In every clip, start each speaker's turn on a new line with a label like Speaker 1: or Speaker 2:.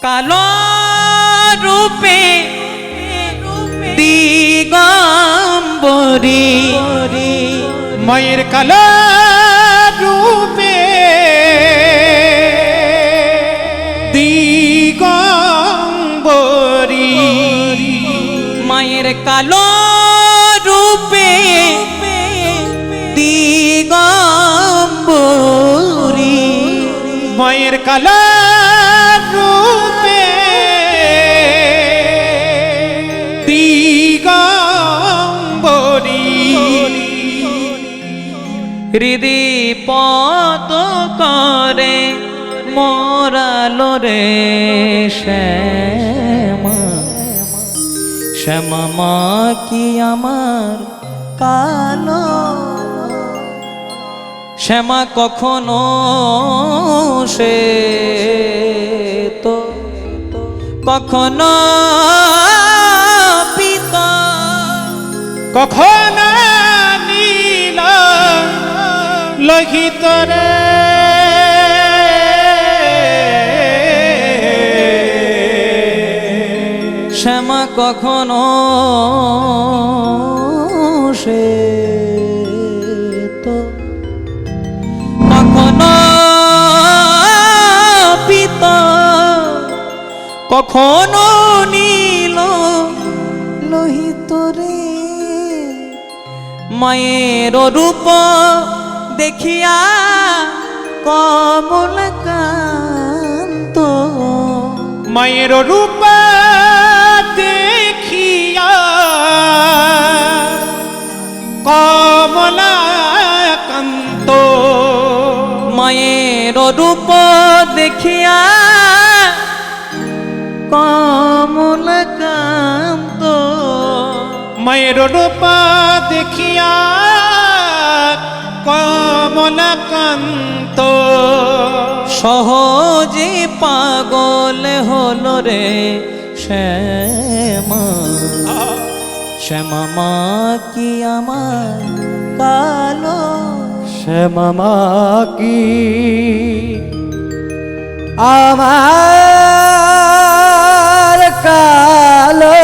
Speaker 1: কালো রূপে দিগম্বরী
Speaker 2: মায়ের কালো রূপে দিগম্বরী
Speaker 1: মায়ের কালো রূপে দিগম্বরী
Speaker 2: মায়ের কালো রূপে দিগম্বরী
Speaker 1: হৃদি পদ করে মোরালো রে শ্যামা শ্যামা মা কি আমার কালো শ্যামা কখনো সে তো কখনো পিতা
Speaker 2: কখন নীল লোহিত রে
Speaker 1: শ্যামা কখনো সে তো কখনো পিতা কখনো নীল লোহিত রে মায়ের রূপ দেখিয়া কমলকান্ত
Speaker 2: মায়ের রূপ দেখিয়া কমলাকান্ত
Speaker 1: মায়ের রূপ দেখিয়া কমলকান্ত
Speaker 2: মায়ের রূপ দেখিয়া কমলাকান্ত
Speaker 1: সহজে পাগল হলো রে শ্যামা শ্যামা মা কি আমার কালো
Speaker 2: শ্যামা মা কি আমার কালো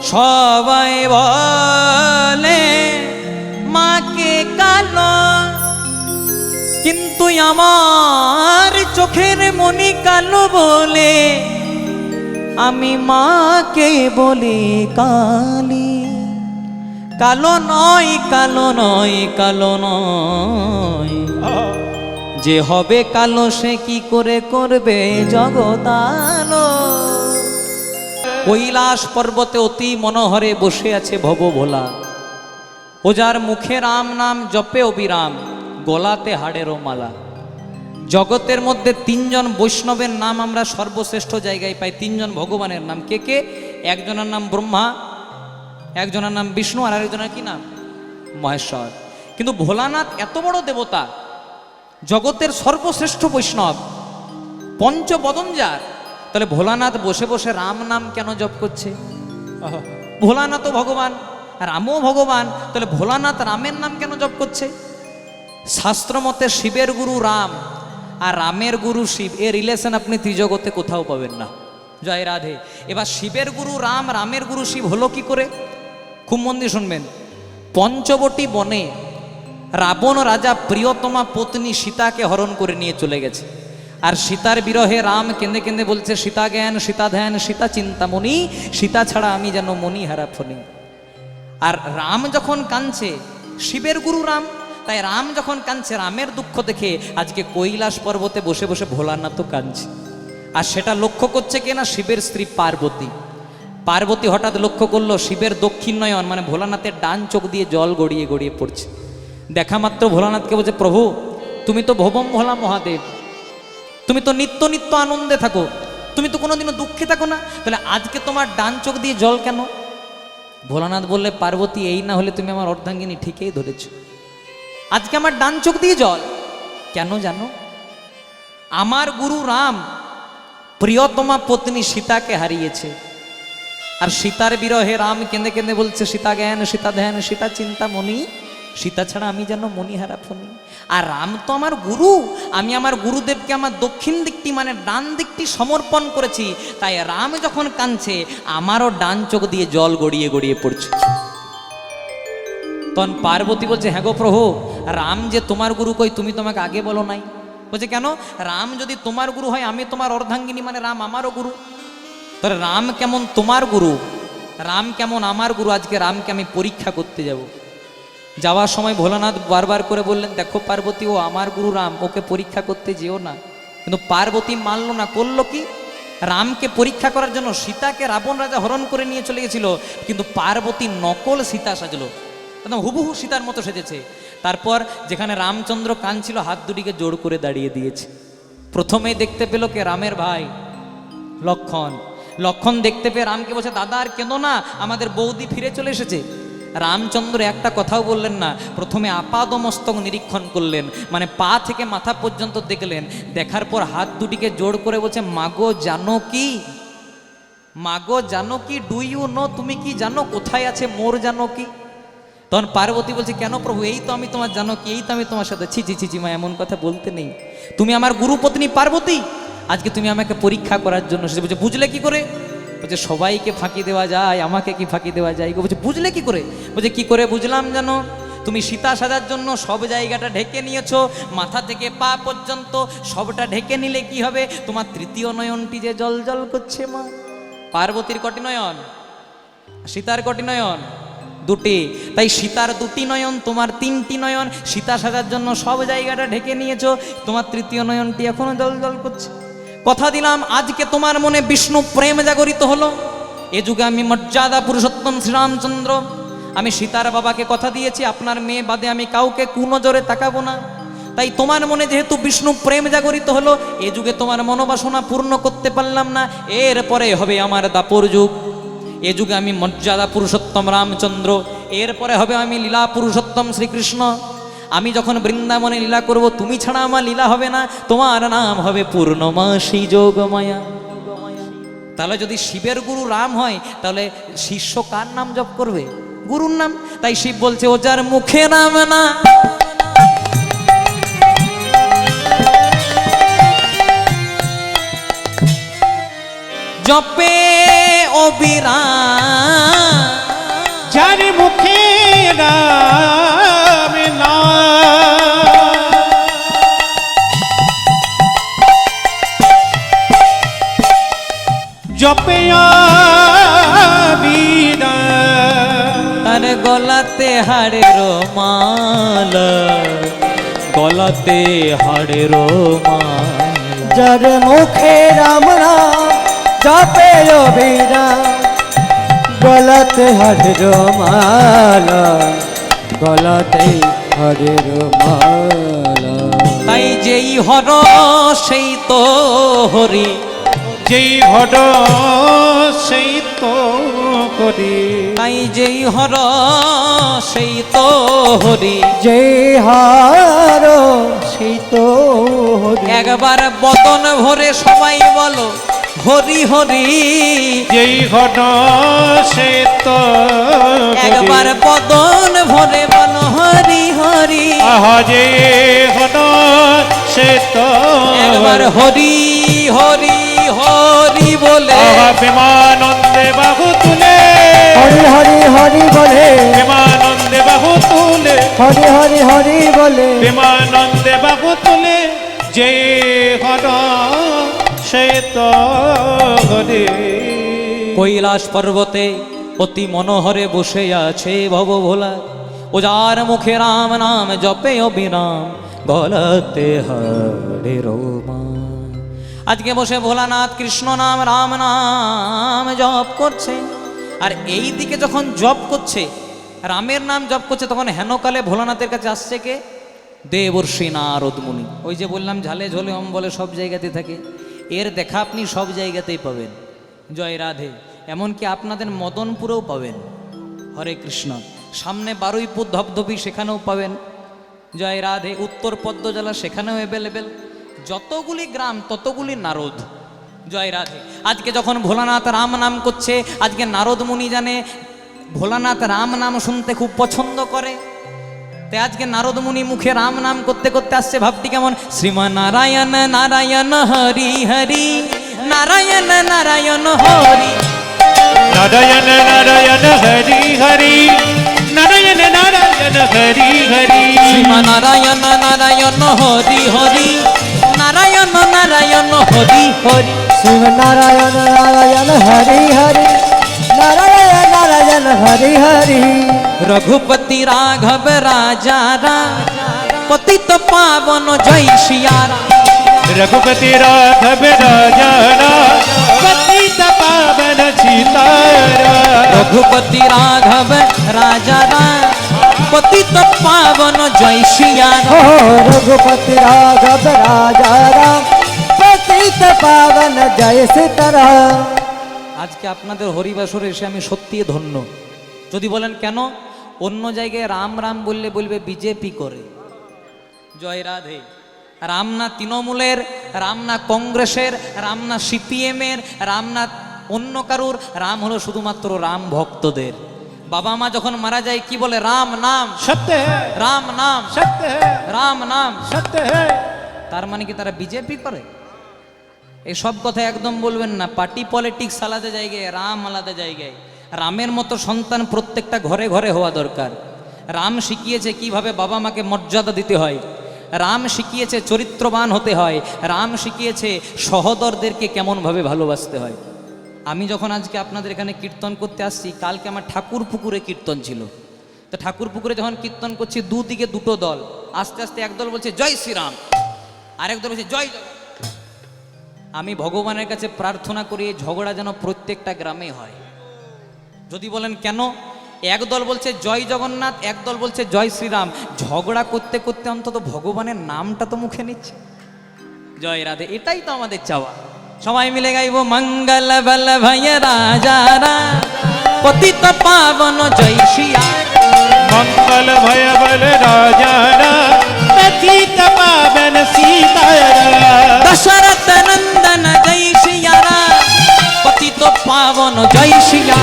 Speaker 1: সবাই বলে মাকে কালো কিন্তু আমার চোখের মনি কালো বলে আমি মাকে বলি কালী কালো নয় কালো নয় কালো নয় যে হবে কালো সে কি করে করবে জগতালো কৈলাস পর্বতে অতি মনোহরে বসে আছে ভব ভোলা ও যার মুখে রাম নাম জপে অবিরাম গলাতে হাড়েরও মালা জগতের মধ্যে তিনজন বৈষ্ণবের নাম আমরা সর্বশ্রেষ্ঠ জায়গায় পাই তিনজন ভগবানের নাম কে কে একজনের নাম ব্রহ্মা একজনের নাম বিষ্ণু আর আরেকজনের কি নাম মহেশ্বর কিন্তু ভোলানাথ এত বড় দেবতা জগতের সর্বশ্রেষ্ঠ বৈষ্ণব পঞ্চবদন যার তাহলে ভোলানাথ বসে বসে রাম নাম কেন জপ করছে ভোলানাথও ভগবান রামও ভগবান তাহলে ভোলানাথ রামের নাম কেন জপ করছে শাস্ত্র মতে শিবের গুরু রাম আর রামের গুরু শিব এর রিলেশন আপনি ত্রিজগতে কোথাও পাবেন না জয় রাধে এবার শিবের গুরু রাম রামের গুরু শিব হলো কি করে খুব মন দিয়ে শুনবেন পঞ্চবটি বনে রাবণ রাজা প্রিয়তমা পত্নী সীতাকে হরণ করে নিয়ে চলে গেছে আর সীতার বিরহে রাম কেঁদে কেঁদে বলছে সীতা জ্ঞান সীতা ধ্যান সীতা চিন্তামণি সীতা ছাড়া আমি যেন মনি হারা ফনি আর রাম যখন কাঁদছে শিবের গুরু রাম তাই রাম যখন কাঁদছে রামের দুঃখ দেখে আজকে কৈলাস পর্বতে বসে বসে ভোলানাথও কাঁদছে আর সেটা লক্ষ্য করছে কিনা শিবের স্ত্রী পার্বতী পার্বতী হঠাৎ লক্ষ্য করলো শিবের দক্ষিণ নয়ন মানে ভোলানাথের ডান চোখ দিয়ে জল গড়িয়ে গড়িয়ে পড়ছে দেখা মাত্র ভোলানাথকে বলছে প্রভু তুমি তো ভবম ভোলা মহাদেব তুমি তো নিত্য নিত্য আনন্দে থাকো তুমি তো কোনোদিনও দুঃখে থাকো না তাহলে আজকে তোমার ডান চোখ দিয়ে জল কেন ভোলানাথ বললে পার্বতী এই না হলে তুমি আমার অর্ধাঙ্গিনী ঠিকই ধরেছ আজকে আমার ডান চোখ দিয়ে জল কেন জানো আমার গুরু রাম প্রিয়তমা পত্নী সীতাকে হারিয়েছে আর সীতার বিরহে রাম কেঁদে কেঁদে বলছে সীতা জ্ঞান সীতা ধ্যান সীতা চিন্তামণি সীতা ছাড়া আমি যেন মণিহারা ফণি। আর রাম তো আমার গুরু, আমি আমার গুরুদেবকে আমার দক্ষিণ দিকটি মানে ডান দিকটি সমর্পণ করেছি, তাই রাম যখন কাঁদছে আমারও ডান চোখ দিয়ে জল গড়িয়ে গড়িয়ে পড়ছে। তখন পার্বতী বলছে, হ্যাঁ গো প্রভু, রাম যে তোমার গুরু, কই তুমি তোমাকে আগে বলো নাই? বলছে কেন? রাম যদি তোমার গুরু হয় আমি তোমার অর্ধাঙ্গিনী, মানে রাম আমারও গুরু। তাহলে রাম কেমন তোমার গুরু, রাম কেমন আমার গুরু, আজকে রামকে আমি পরীক্ষা করতে যাব। যাওয়ার সময় ভোলানাথ বারবার করে বললেন, দেখো পার্বতী, ও আমার গুরু রাম, ওকে পরীক্ষা করতে যেও না। কিন্তু পার্বতী মানলো না, করলো কি? রামকে পরীক্ষা করার জন্য সীতাকে রাবণ রাজা হরণ করে নিয়ে চলে গেছিল, কিন্তু পার্বতী নকল সীতা সাজলো, একদম হুবহু সীতার মতো সেজেছে। তারপর যেখানে রামচন্দ্র কাঁদছিল হাত দুটিকে জোড় করে দাঁড়িয়ে দিয়েছে। প্রথমেই দেখতে পেল কে? রামের ভাই লক্ষণ। লক্ষণ দেখতে পেয়ে রামকে বলছে, দাদা আর কেঁদো না, আমাদের বৌদি ফিরে চলে এসেছে। রামচন্দ্র একটা কথাও বললেন না, প্রথমে আপাদমস্তক নিরীক্ষণ করলেন, মানে পা থেকে মাথা পর্যন্ত দেখলেন। দেখার পর হাত দুটিকে জোড় করে বলছে, মাগো জানো কি, মাগো জানো কি, ডু ইউ নো, তুমি কি জানো কোথায় আছে মোর জানো কি? তখন পার্বতী বলছে, কেন প্রভু, এই তো আমি তোমার জানো কি, এই তো আমি তোমার সাথে। ছি ছি ছি ছি মা, এমন কথা বলতে নেই, তুমি আমার গুরুপত্নী পার্বতী, আজকে তুমি আমাকে পরীক্ষা করার জন্য এসেছো। বলছে বুঝলে কি করে? বলছে সবাইকে ফাঁকি দেওয়া যায়, আমাকে কি ফাঁকি দেওয়া যায়? বলছে বুঝলে কি করে? বলছে কি করে বুঝলাম জানো? তুমি সীতা সাজার জন্য সব জায়গাটা ঢেকে নিয়েছো, মাথা থেকে পা পর্যন্ত সবটা ঢেকে নিলে কি হবে? তোমার তৃতীয় নয়নটি যে জল জল করছে মা। পার্বতীর কটি নয়ন, সীতার কটি নয়ন? দুটি। তাই সীতার দুটি নয়ন, তোমার তিনটি নয়ন। সীতা সাজার জন্য সব জায়গাটা ঢেকে নিয়েছো, তোমার তৃতীয় নয়নটি এখনো জল জল করছে। কথা দিলাম আজকে তোমার মনে বিষ্ণু প্রেম জাগরিত হলো। এ যুগে আমি মর্যাদা পুরুষোত্তম শ্রীরামচন্দ্র, আমি সীতার বাবাকে কথা দিয়েছি, আপনার মেয়ে বাদে আমি কাউকে কুনজরে তাকাবো না। তাই তোমার মনে যেহেতু বিষ্ণু প্রেম জাগরিত হলো, এ যুগে তোমার মনোবাসনা পূর্ণ করতে পারলাম না, এরপরে হবে আমার দাপর যুগ। এ যুগে আমি মর্যাদা পুরুষোত্তম রামচন্দ্র, এরপরে হবে আমি লীলা পুরুষোত্তম শ্রীকৃষ্ণ। আমি যখন বৃন্দাবনে লীলা করব, তুমি ছাড়া আমার লীলা হবে না, তোমার নাম হবে পূর্ণমাসী যোগমায়া। তাহলে যদি শিবের গুরু রাম হয়, তাহলে শিষ্য কার নাম জপ করবে? গুরুর নাম। তাই শিব বলছে, ও যার মুখে নাম না জপে অবিরাম,
Speaker 2: যার মুখে রাম নাম জপে অবিরাম,
Speaker 1: তার গলাতে হাড়ের মালা, গলাতে হাড়ের মালা।
Speaker 2: যার মুখে রাম নাম জপে অবিরাম, গলাতে হরির মালা, গলাতে হরির মালা।
Speaker 1: তাই যেই হর সেই তো হরি,
Speaker 2: যেই হর সেই তো করি,
Speaker 1: তাই যেই হর সেই তো হরি।
Speaker 2: যেই হার সেই তো হরি,
Speaker 1: একবার বদন ভরে সবাই বলো হরি হরি।
Speaker 2: যেই ঘট সে তো
Speaker 1: একবার বদন ভরে বলো হরি হরি।
Speaker 2: আহা যে ঘট সে তো
Speaker 1: একবার হরি হরি হরি বলে
Speaker 2: প্রেমানন্দে বাহু তুলে, হরি হরি হরি বলে প্রেমানন্দে বাহু তুলে, হরি হরি হরি বলে প্রেমানন্দে বাহু তুলে, যে ঘট সে তো হরি।
Speaker 1: কৈলাস পর্বতে অতি মনোহরে বসে আছে ভব ভোলা, ও যার মুখে রাম নাম জপে অবিরাম, গলাতে হাড়ে রোমা। আজকে বসে ভোলানাথ কৃষ্ণ নাম রাম নাম জপ করছে, আর এই দিকে যখন জপ করছে, রামের নাম জপ করছে, তখন হেনকালে ভোলানাথের কাছে আসছে কে? দেবর্ষি নারদ মুনি। ওই যে বললাম ঝালে ঝোলে অম্বলে সব জায়গাতে থাকে, এর দেখা আপনি সব জায়গাতেই পাবেন। জয় রাধে। এমনকি আপনাদের মদনপুরেও পাবেন। হরে কৃষ্ণ। সামনে বারুইপুর ধবধবি, সেখানেও পাবেন। জয় রাধে। উত্তর পদ্মজলা, সেখানেও অ্যাভেলেবেল। যতগুলি গ্রাম ততগুলি নারদ। জয় রাধে। আজকে যখন ভোলানাথ রাম নাম করছে, আজকে নারদ মুনি জানে ভোলানাথ রাম নাম শুনতে খুব পছন্দ করে। তাই আজকে নারদ মুনি মুখে রাম নাম করতে করতে আসছে, ভাবটি কেমন? শ্রীমান নারায়ণ নারায়ণ হরি হরি, নারায়ণ নারায়ণ হরি,
Speaker 2: নারায়ণ নারায়ণ হরি হরি, নারায়ণ নারায়ণ হরি হরি।
Speaker 1: শ্রীমান নারায়ণ নারায়ণ হরি হরি, নারায়ণ নারায়ণ হরি হরি।
Speaker 3: শ্রীমনারায়ণ নারায়ণ হরি হরি, নারায়ণ নারায়ণ হরি হরি।
Speaker 1: রঘুপতি রাঘব রাজা রাম, পতিত পাবন জয় সিয়া রাম।
Speaker 2: रघुपति राघव राजा राम, पतित पावन सीताराम।
Speaker 1: रघुपति राघव राजा राम, पतित पावन जय सिया
Speaker 3: हो
Speaker 1: राम।
Speaker 3: रघुपति राघव राजा राम, पतित पावन जय सीताराम।
Speaker 1: আজকে আপনাদের হরিবাসরে এসে আমি সত্যি ধন্য। যদি বলেন কেন? অন্য জায়গায় রাম রাম বললে বলবে বিজেপি করে। জয় রাধে। রাম না তৃণমূলের, রাম না কংগ্রেসের, রাম না সিপিএমের, রাম না অন্য কারুর, রাম হলো শুধুমাত্র রাম ভক্তদের। বাবা মা যখন মারা যায় কি বলে? রাম নাম,
Speaker 2: सत्य है,
Speaker 1: রাম নাম,
Speaker 2: सत्य है,
Speaker 1: রাম নাম।
Speaker 2: सत्य है।
Speaker 1: তার মানে কি তারা বিজেপি করে? এই সব কথা একদম বলবেন না। পার্টি পলিটিক্স আলাদা জায়গায়, রাম আলাদা জায়গায়। রামের মতো সন্তান প্রত্যেকটা ঘরে ঘরে হওয়া দরকার। রাম শিখিয়েছে কিভাবে বাবা মাকে মর্যাদা দিতে হয়, রাম শিখিয়েছে চরিত্রবান হতে হয়, রাম শিখিয়েছে সহোদরদেরকে কেমনভাবে ভালোবাসতে হয়। আমি যখন আজকে আপনাদের এখানে কীর্তন করতে আসছি, কালকে আমার ঠাকুর পুকুরে কীর্তন ছিল। তো ঠাকুর পুকুরে যখন কীর্তন করছি, দুদিকে দুটো দল, আস্তে আস্তে একদল বলছে জয় শ্রীরাম, আরেক দল বলছে জয় জগন্নাথ। আমি ভগবানের কাছে প্রার্থনা করি এই ঝগড়া যেন প্রত্যেকটা গ্রামে হয়। যদি বলেন কেন? একদল বলছে জয় জগন্নাথ, একদল বলছে জয় শ্রীরাম। ঝগড়া করতে করতে অন্তত ভগবানের নামটা তো মুখে নিচ্ছে। জয় রাধে, এটাই তো আমাদের চাওয়া। সবাই মিলে গাইব মঙ্গল বল ভয় রাজা রাম, পতিত পাবন জয় শ্রিয়া।
Speaker 2: मंगल भय बल राजा राम, पतित पावन सीताराम।
Speaker 1: दशरथ नंदन जय श्रिया राम, पतित पावन जय श्रिया।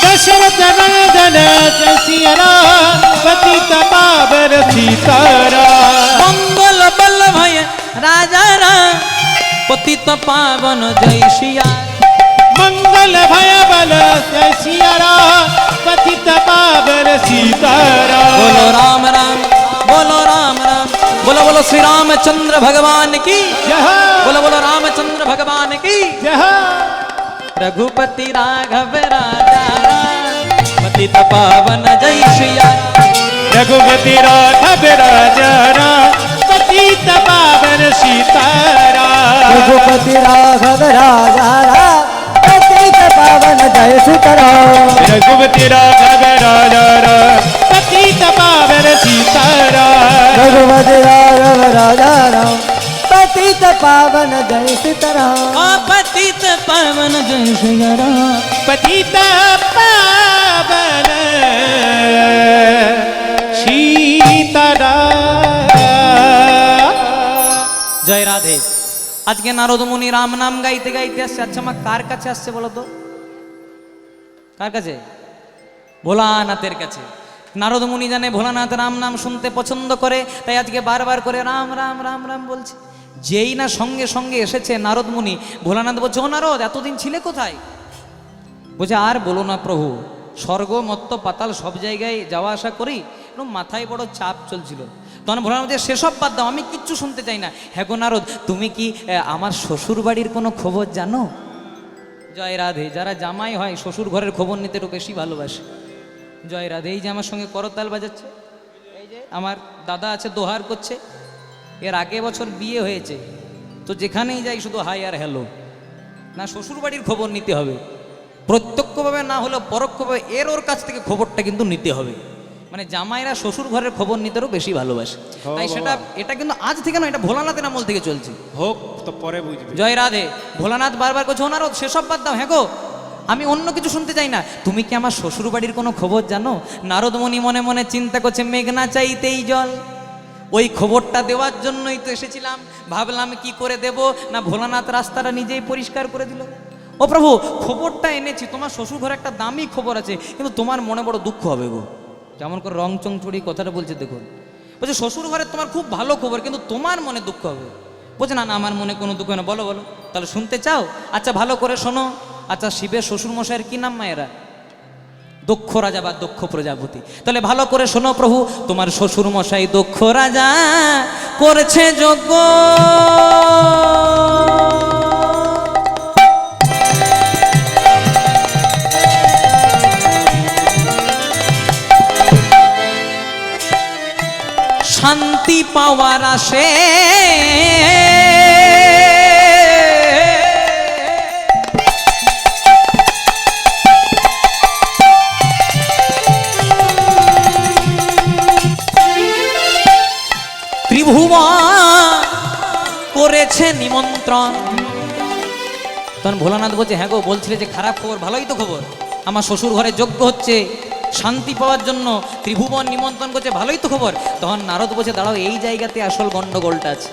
Speaker 2: दशरथ नंदन जय सिया राम, पतित पावन सीताराम।
Speaker 1: मंगल बल भय राजा राम, पतित पावन जय श्रिया।
Speaker 2: मंगल भय बल जय सिया राम, पतित पावन सीताराम।
Speaker 1: बोलो राम राम, बोलो राम राम, बोलो बोलो श्री रामचंद्र भगवान की,
Speaker 2: जय
Speaker 1: बोलो बोलो रामचंद्र भगवान की।
Speaker 2: जय।
Speaker 1: रघुपति राघव राजा राम, पतित पावन जय श्रिया।
Speaker 2: रघुपति राघव राजा राम, पतित पावन सीताराम।
Speaker 3: रघुपति राघव राजा राम, पतित पावन जय सीताराम।
Speaker 2: रघुपति राघव राजा राम, पतित पावन सीताराम।
Speaker 3: रघुपति राघव राजा राम, पतित पावन जय सीताराम।
Speaker 1: पतित पावन जय श्रिया राम।
Speaker 2: पतित पावन सीताराम।
Speaker 1: জয় রাধে। আজকে নারদ মুনি রাম নাম গাইতে গাইতে আসছে। আচ্ছা মা, কার কাছে আসছে বলো তো? কার কাছে? ভোলানাথের কাছে। নারদ মুনি জানে ভোলানাথ রাম নাম শুনতে পছন্দ করে, তাই আজকে বারবার করে রাম রাম রাম রাম বলছে। যেই না সঙ্গে সঙ্গে এসেছে নারদ মুনি, ভোলানাথ বলছে ও নারদ, এতদিন ছিলে কোথায়? বলছে আর বলো না প্রভু, স্বর্গ মত্ত পাতাল সব জায়গায় যাওয়া আসা করি, মাথায় বড় চাপ চলছিল। তখন ভোলানাথ বলছে সেসব বাদ দাও, আমি কিচ্ছু শুনতে চাই না। হ্যাঁ গো নারদ, তুমি কি আমার শ্বশুর বাড়ির কোনো খবর জানো? জয় রাধে। যারা জামাই হয় শ্বশুর ঘরের খবর নিতে একটু বেশি ভালোবাসে। জয় রাধে। এই যে আমার সঙ্গে করতাল বাজাচ্ছে, এই যে আমার দাদা আছে দোহার করছে। এর আগে বছর বিয়ে হয়েছে, তো যেখানেই যাই শুধু হাই আর হ্যালো। না, শ্বশুর বাড়ির খবর নিতে হবে, প্রত্যক্ষভাবে না হলেও পরোক্ষভাবে এর ওর কাছ থেকে খবরটা কিন্তু নিতে হবে। মানে জামাইরা শ্বশুর ঘরের খবর নিতেও বেশি ভালোবাসে। তাই সেটা এটা কিন্তু আজ থেকে না, এটা ভোলানাথের আমল থেকে চলছে।
Speaker 2: হোক তো পরে বুঝবি।
Speaker 1: জয় রাধে। ভোলানাথ বারবার করছে ও নারদ, সেসব বাদ দাও। হ্যাঁ গো, আমি অন্য কিছু শুনতে চাই না, তুমি কি আমার শ্বশুর বাড়ির কোনো খবর জানো? নারদ মুনি মনে মনে চিন্তা করছে, মেঘনা চাইতেই জল, ওই খবরটা দেওয়ার জন্যই তো এসেছিলাম। ভাবলাম কি করে দেব, না ভোলানাথ রাস্তাটা নিজেই পরিষ্কার করে দিল। ও প্রভু, খবরটা এনেছি, তোমার শ্বশুর ঘরে একটা দামি খবর আছে, কিন্তু তোমার মনে বড় দুঃখ হবে গো। যেমন করে রং চং চড়ি কথাটা বলছে দেখুন। বলছে শ্বশুর ঘরে তোমার খুব ভালো খবর, কিন্তু তোমার মনে দুঃখ হবে। বলছে না না, আমার মনে কোনো দুঃখ না। বলো বলো, তাহলে শুনতে চাও? আচ্ছা ভালো করে শোনো। আচ্ছা শিবের শ্বশুর মশাইয়ের কি নাম মায়েরা? দক্ষ রাজা বা দক্ষ প্রজাপতি। তাহলে ভালো করে শোনো প্রভু, তোমার শ্বশুর মশাই দক্ষ রাজা করেছে যজ্ঞ। শান্তি পাওয়ার আসে ত্রিভুবন করেছে নিমন্ত্রণ। তখন ভোলানাথ বলছে হ্যাঁ গো, বলছিলে যে খারাপ খবর, ভালোই তো খবর। আমার শ্বশুর ঘরে যজ্ঞ হচ্ছে শান্তি পাওয়ার জন্য, ত্রিভুবন নিমন্ত্রণ করছে, ভালোই তো খবর। তখন নারদ বলছে দাঁড়াও, এই জায়গাতে আসল গন্ডগোলটা আছে।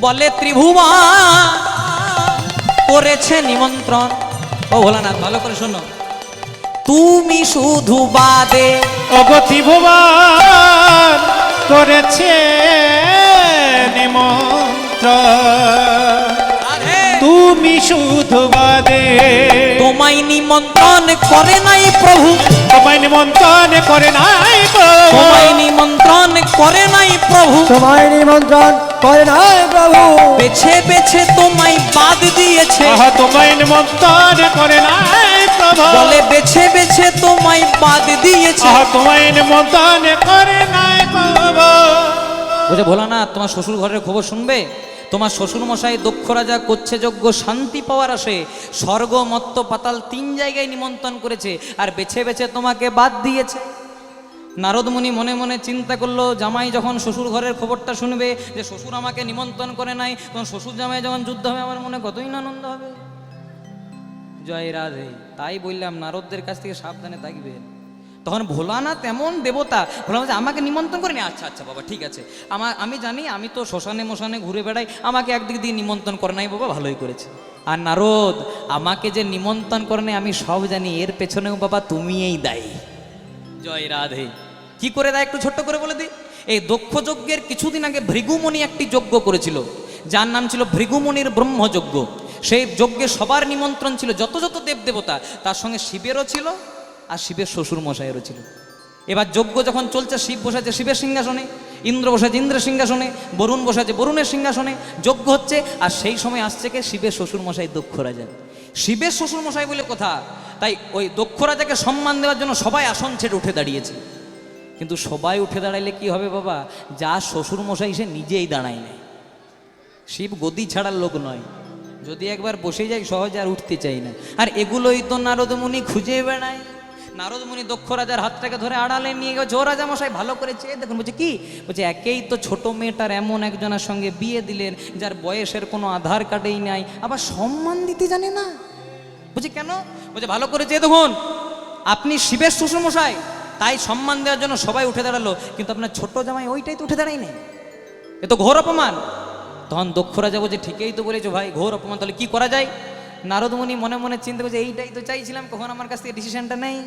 Speaker 1: বলে ত্রিভুবন করেছে নিমন্ত্রণ। ও ভোলানাথ ভালো করে শোনো, তুমি শুধু বাদে
Speaker 2: ওগো ত্রিভুবন করেছে নিমন্ত্রণ, তুমি শুধু বাদে।
Speaker 1: তোমায় নিমন্ত্রণ করে নাই প্রভু,
Speaker 2: তোমায় নিমন্ত্রণ করে নাই প্রভু,
Speaker 1: তোমায় নিমন্ত্রণ করে নাই প্রভু,
Speaker 3: তোমায় নিমন্ত্রণ করে নাই প্রভু।
Speaker 1: বেছে বেছে তোমায় বাদ দিয়েছে।
Speaker 2: আহা তোমায় নিমন্ত্রণ করে নাই প্রভু,
Speaker 1: বলে বেছে বেছে তোমায় বাদ দিয়েছে।
Speaker 2: আহা তোমায় নিমন্ত্রণ করে নাই প্রভু।
Speaker 1: বলছে ভোলানাথ তোমার শ্বশুর ঘরের খবর শুনবে? তোমার শ্বশুর মশাই দক্ষ রাজা করছে যজ্ঞ শান্তি পাওয়ার আসে, স্বর্গ মত্ত পাতাল 3 জায়গায় নিমন্ত্রণ করেছে, আর বেছে বেছে তোমাকে বাদ দিয়েছে। নারদমুনি মনে মনে চিন্তা করলো, জামাই যখন শ্বশুর ঘরের খবরটা শুনবে যে শ্বশুর আমাকে নিমন্ত্রণ করে নাই, তখন শ্বশুর জামাই যখন যুদ্ধ হবে আমার মনে কতই না আনন্দ হবে। জয় রাধে। তাই বললাম নারদদের কাছ থেকে সাবধানে থাকবে। তখন ভোলানাথ এমন দেবতা, ভোলানাথ আমাকে নিমন্ত্রণ করেনি। আচ্ছা আচ্ছা বাবা ঠিক আছে, আমি জানি, আমি তো শ্মশানে মশানে ঘুরে বেড়াই, আমাকে একদিক দিয়ে নিমন্ত্রণ করে নাই বাবা, ভালোই করেছে। আর নারদ আমাকে যে নিমন্ত্রণ করে নাই আমি সব জানি, এর পেছনেও বাবা তুমিই দায়ী। জয় রাধে। কি করে দেয় একটু ছোট্ট করে বলে দিই। এই দক্ষ যজ্ঞের কিছুদিন আগে ভৃগুমণি একটি যজ্ঞ করেছিল, যার নাম ছিল ভৃগুমণির ব্রহ্মযজ্ঞ। সেই যজ্ঞে সবার নিমন্ত্রণ ছিল, যত যত দেবদেবতা, তার সঙ্গে শিবেরও ছিল আর শিবের শ্বশুর মশাইয়েরও ছিল। এবার যজ্ঞ যখন চলছে, শিব বসাছে শিবের সিংহাসনে, ইন্দ্র বসাছে ইন্দ্রের সিংহাসনে, বরুণ বসাছে বরুণের সিংহাসনে, যজ্ঞ হচ্ছে। আর সেই সময় আসছে কে? শিবের শ্বশুর মশাই দক্ষ রাজা। শিবের শ্বশুর মশাই বলে কথা, তাই ওই দক্ষ রাজাকে সম্মান দেওয়ার জন্য সবাই আসন ছেড়ে উঠে দাঁড়িয়েছে। কিন্তু সবাই উঠে দাঁড়াইলে কি হবে বাবা? যা শ্বশুর মশাই সে নিজেই দাঁড়ায় নেয়। শিব গদি ছাড়ার লোক নয়, যদি একবার বসে যায় সহজে আর উঠতে চাই না। আর এগুলোই তো নারদমুনি খুঁজে বেড়ায়। নারদমুনি দক্ষ রাজার হাতটাকে ধরে আড়ালে নিয়ে গেছে, ও রাজা মশাই ভালো করে চেয়ে দেখুন। বলছে কি? বলছে একেই তো ছোট মেয়েটার এমন একজনের সঙ্গে বিয়ে দিলেন যার বয়সের কোনো আধার কার্ডেই নাই, আবার সম্মান দিতে জানে না। বলছে কেন? বলছে ভালো করে চেয়ে দেখুন, আপনি শিবের শ্বশুর মশাই, তাই সম্মান দেওয়ার জন্য সবাই উঠে দাঁড়ালো, কিন্তু আপনার ছোট জামাই ওইটাই তো উঠে দাঁড়াই নেই, এ তো ঘোর অপমান। তখন দক্ষ রাজা বলছে ঠিকই তো বলেছো ভাই, ঘোর অপমান, তাহলে কি করা যায়? নারদমুনি মনে মনে চিন্তা করছে এইটাই তো চাইছিলাম, কখন আমার কাছ থেকে ডিসিশনটা নেই।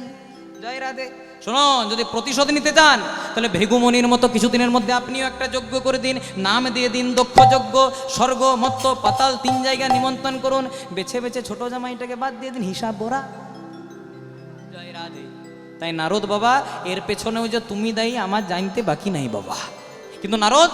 Speaker 1: জয় রাধে। শোনো, যদি প্রতিশোধ নিতে চান তাহলে ভৃগুমণির মতো কিছুদিনের মধ্যে আপনিও একটা যজ্ঞ করে দিন, নাম দিয়ে দিন দক্ষ যজ্ঞ, স্বর্গ মত্ত পাতাল 3 জায়গা নিমন্ত্রণ করুন, বেছে বেছে ছোট জামাইটাকে বাদ দিয়ে দিন, হিসাব বরা। জয় রাধে। তাই নারদ বাবা, এর পেছনেও যে তুমি দায়ী আমার জানতে বাকি নাই বাবা। কিন্তু নারদ,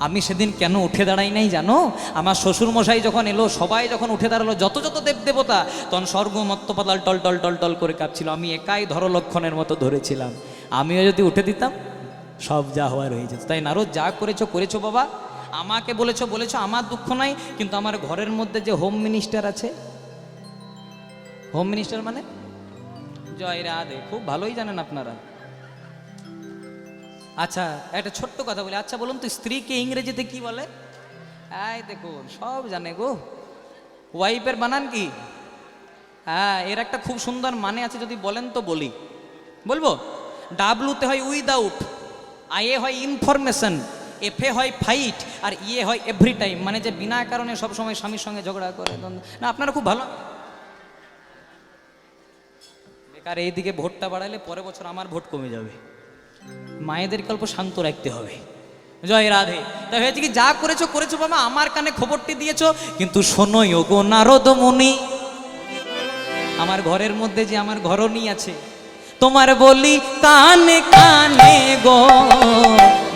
Speaker 1: আমি সেদিন কেন উঠে দাঁড়াই নাই জানো? আমার শ্বশুর মশাই যখন এলো, সবাই যখন উঠে দাঁড়ালো, যত যত দেবদেবতা, তখন স্বর্গ মত্ত পাতাল টল টল টল টল করে কাঁপছিল। আমি একাই ধরলক্ষণের মতো ধরেছিলাম, আমিও যদি উঠে দিতাম সব যা হওয়ার হয়ে যেত। তাই নারদ যা করেছো করেছো বাবা, আমাকে বলেছো বলেছো, আমার দুঃখ নাই। কিন্তু আমার ঘরের মধ্যে যে হোম মিনিস্টার আছে, হোম মিনিস্টার মানে জয় রাধে, খুব ভালোই জানেন আপনারা। আচ্ছা একটা ছোট্ট কথা বলি, আচ্ছা বলুন তো স্ত্রীকে ইংরেজিতে কি বলে? এই দেখুন সব জানে গো, ওয়াইফের বানান কি? হ্যাঁ, এর একটা খুব সুন্দর মানে আছে, যদি বলেন তো বলি। বলবো? ডাব্লুতে হয় উইদাউট, আইএ হয় ইনফরমেশন, এফে হয় ফাইট, আর ইয়ে হয় এভরি টাইম, মানে যে বিনা কারণে সবসময় স্বামীর সঙ্গে ঝগড়া করে। না আপনারা খুব ভালো, বেকার এইদিকে ভোটটা বাড়াইলে পরের বছর আমার ভোট কমে যাবে। মায়েদেরকে অল্প শান্ত রাখতে হবে। জয় রাধে। তাই হয়েছে কি, যা করেছো করেছো বাবা, আমার কানে খবরটি দিয়েছো, কিন্তু শোনোই ওগো নারদ মুনি, আমার ঘরের মধ্যে যে আমার ঘরণী আছে, তোমার বলি কানে কানে গো,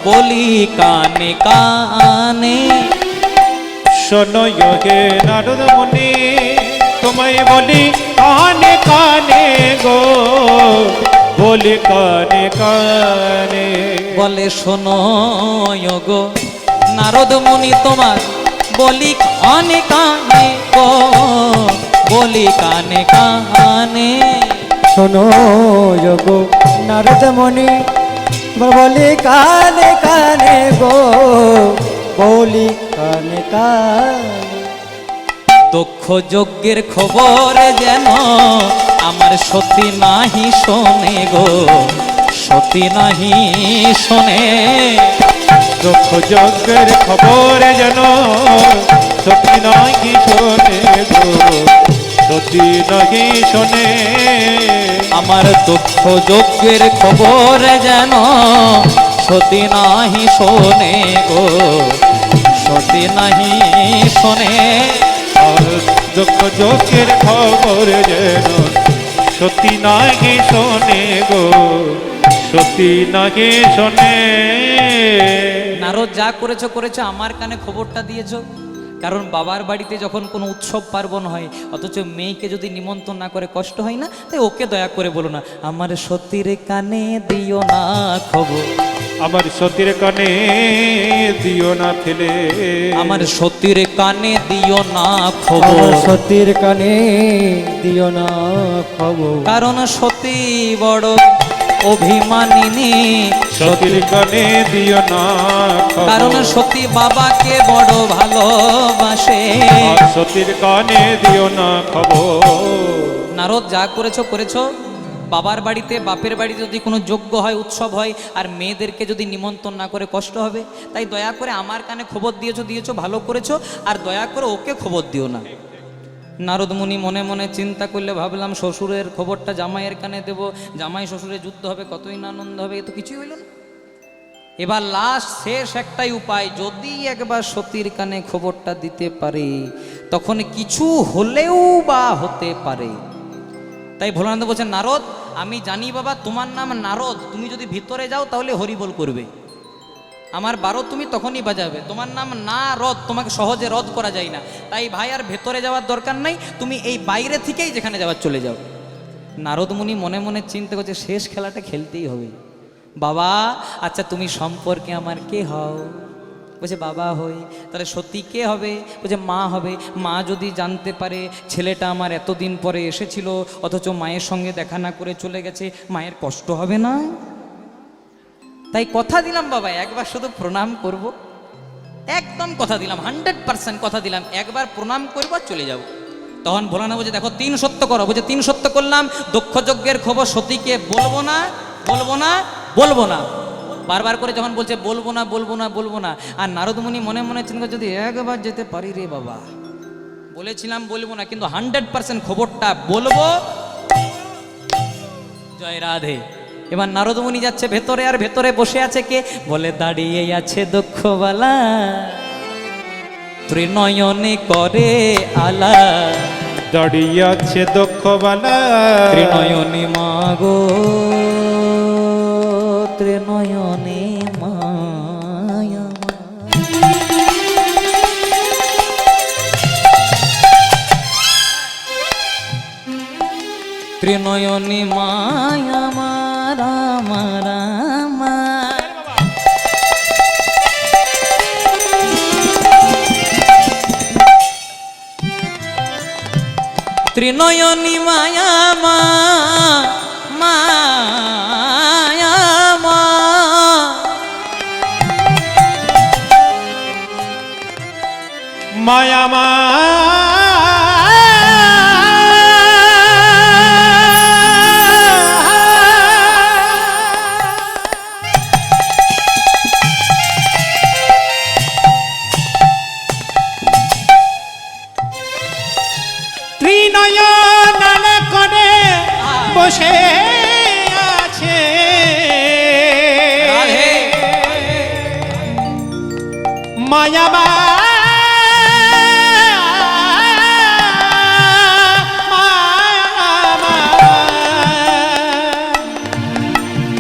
Speaker 1: বলি কানে কানে।
Speaker 2: শোনো যোগে নারদ মুনি, তোমায় বলি কানে কানে গো, বলি কানে কানে।
Speaker 1: বলে শোনো গো নারদ মুনি, তোমার বলি কানে কানে গো, বলি কানে কানে।
Speaker 3: শোনো যোগো নারদ মুনি, বলি কানে কানে গো, বলি কানে কানে।
Speaker 1: দক্ষ যজ্ঞের খবর যেন আমার সতী নাহি শোনে গো, সতী নাহি শোনে।
Speaker 2: দুঃখ যজ্ঞের খবর যেন সতী নাহি শোনে গো, সতী নাহি শোনে।
Speaker 1: আমার দক্ষ যজ্ঞের খবর যেন সতী নাহি শোনে গো, সতী নাহি শোনে।
Speaker 2: আর দুঃখ যজ্ঞের খবর যেন সতী নাহি শোনে গো, সতী নাহি শোনে।
Speaker 1: নারদ যা করেছো করেছো, আমার কানে খবরটা দিয়েছো। কারণ বাবার বাড়িতে যখন কোনো উৎসব পার্বণ হয়, অথচ মেয়েকে যদি নিমন্ত্রণ না করে কষ্ট হয় না, তাই ওকে দয়া করে বলো না, আমার সতীর কানে দিও না খবর,
Speaker 2: আমার সতীর কানে দিও না ফেলে,
Speaker 1: আমার সতীর কানে দিও না
Speaker 3: আমার
Speaker 1: খবর।
Speaker 3: সতীর কানে দিও না খবর।
Speaker 1: কারণ সতী বড় অভিমানিনী,
Speaker 2: সতীর কানে দিও না খবর।
Speaker 1: কারণ সতী বাবাকে বড় ভালোবাসে।
Speaker 2: আর সতীর কানে দিও না খবর।
Speaker 1: নারদ যা করেছো করেছো, বাবার বাড়িতে বাপের বাড়িতে যদি কোনো যজ্ঞ হয়, উৎসব হয়, আর মেয়েদেরকে যদি নিমন্ত্রণ না করে কষ্ট হবে, তাই দয়া করে আমার কানে খবর দিয়েছো ভালো করেছো, আর দয়া করে ওকে খবর দিও না। নারদ মুনি মনে মনে চিন্তা করলে, ভাবলাম শ্বশুরের খবরটা জামাইয়ের কানে দেব, জামাই শ্বশুরের যুদ্ধ হবে, কতই না আনন্দ হবে, এ তো কিছুই হইল না। এবার লাস্ট শেষ একটাই উপায়, যদি একবার সতীর কানে খবরটা দিতে পারে, তখন কিছু হলেও বা হতে পারে। তাই ভোলানন্দ বলছেন, নারদ আমি জানি বাবা তোমার নাম নারদ, তুমি যদি ভিতরে যাও তাহলে হরিবোল করবে, আমার 12 তুমি তখনই বাজাবে। তোমার নাম নারদ, তোমাকে সহজে রদ করা যায় না। তাই ভাই আর ভেতরে যাওয়ার দরকার নাই, তুমি এই বাইরে থেকেই যেখানে যাওয়ার চলে যাও। নারদ মুনি মনে মনে চিন্তা করছে, শেষ খেলাটা খেলতেই হবে। বাবা আচ্ছা তুমি সম্পর্কে আমার কে হও? বলছে বাবা হই। তাহলে সত্যি কে হবে? বলছে মা হবে। মা যদি জানতে পারে ছেলেটা আমার এতদিন পরে এসেছিল, অথচ মায়ের সঙ্গে দেখা না করে চলে গেছে, মায়ের কষ্ট হবে না? তাই কথা দিলাম বাবা, একবার শুধু প্রণাম করব, একদম কথা দিলাম, 100% কথা দিলাম, একবার প্রণাম করবো আর চলে যাব। তখন ভোলানা বলছে দেখো 3 সত্য করো। বলছে 3 সত্য করলাম, দক্ষ যজ্ঞের খবর সতীকে বলবো না, বলবো না, বলবো না। বারবার করে যখন বলছে বলবো না, বলবো না, বলবো না, আর নারদ মুনি মনে মনে চিন্তা, যদি একবার যেতে পারি রে বাবা, বলেছিলাম বলবো না, কিন্তু 100% খবরটা বলবো। জয় রাধে। এবার নারদ মুনি যাচ্ছে ভেতরে, আর ভেতরে বসে আছে কে? বলে দাঁড়িয়ে আছে দক্ষবালা, ত্রিনয়নে করে আলা,
Speaker 2: দাঁড়িয়ে আছে দক্ষবালা,
Speaker 1: ত্রিনয়নে মাগো, ত্রিনয়নে মায়া, ত্রিনয়নে মায়া মারা মারা মা। ত্রিনয়নী মায়া মা, মায়া মা,
Speaker 2: মায়া মা, ত্রিনয়ন করে বসে আছে, মায়ামা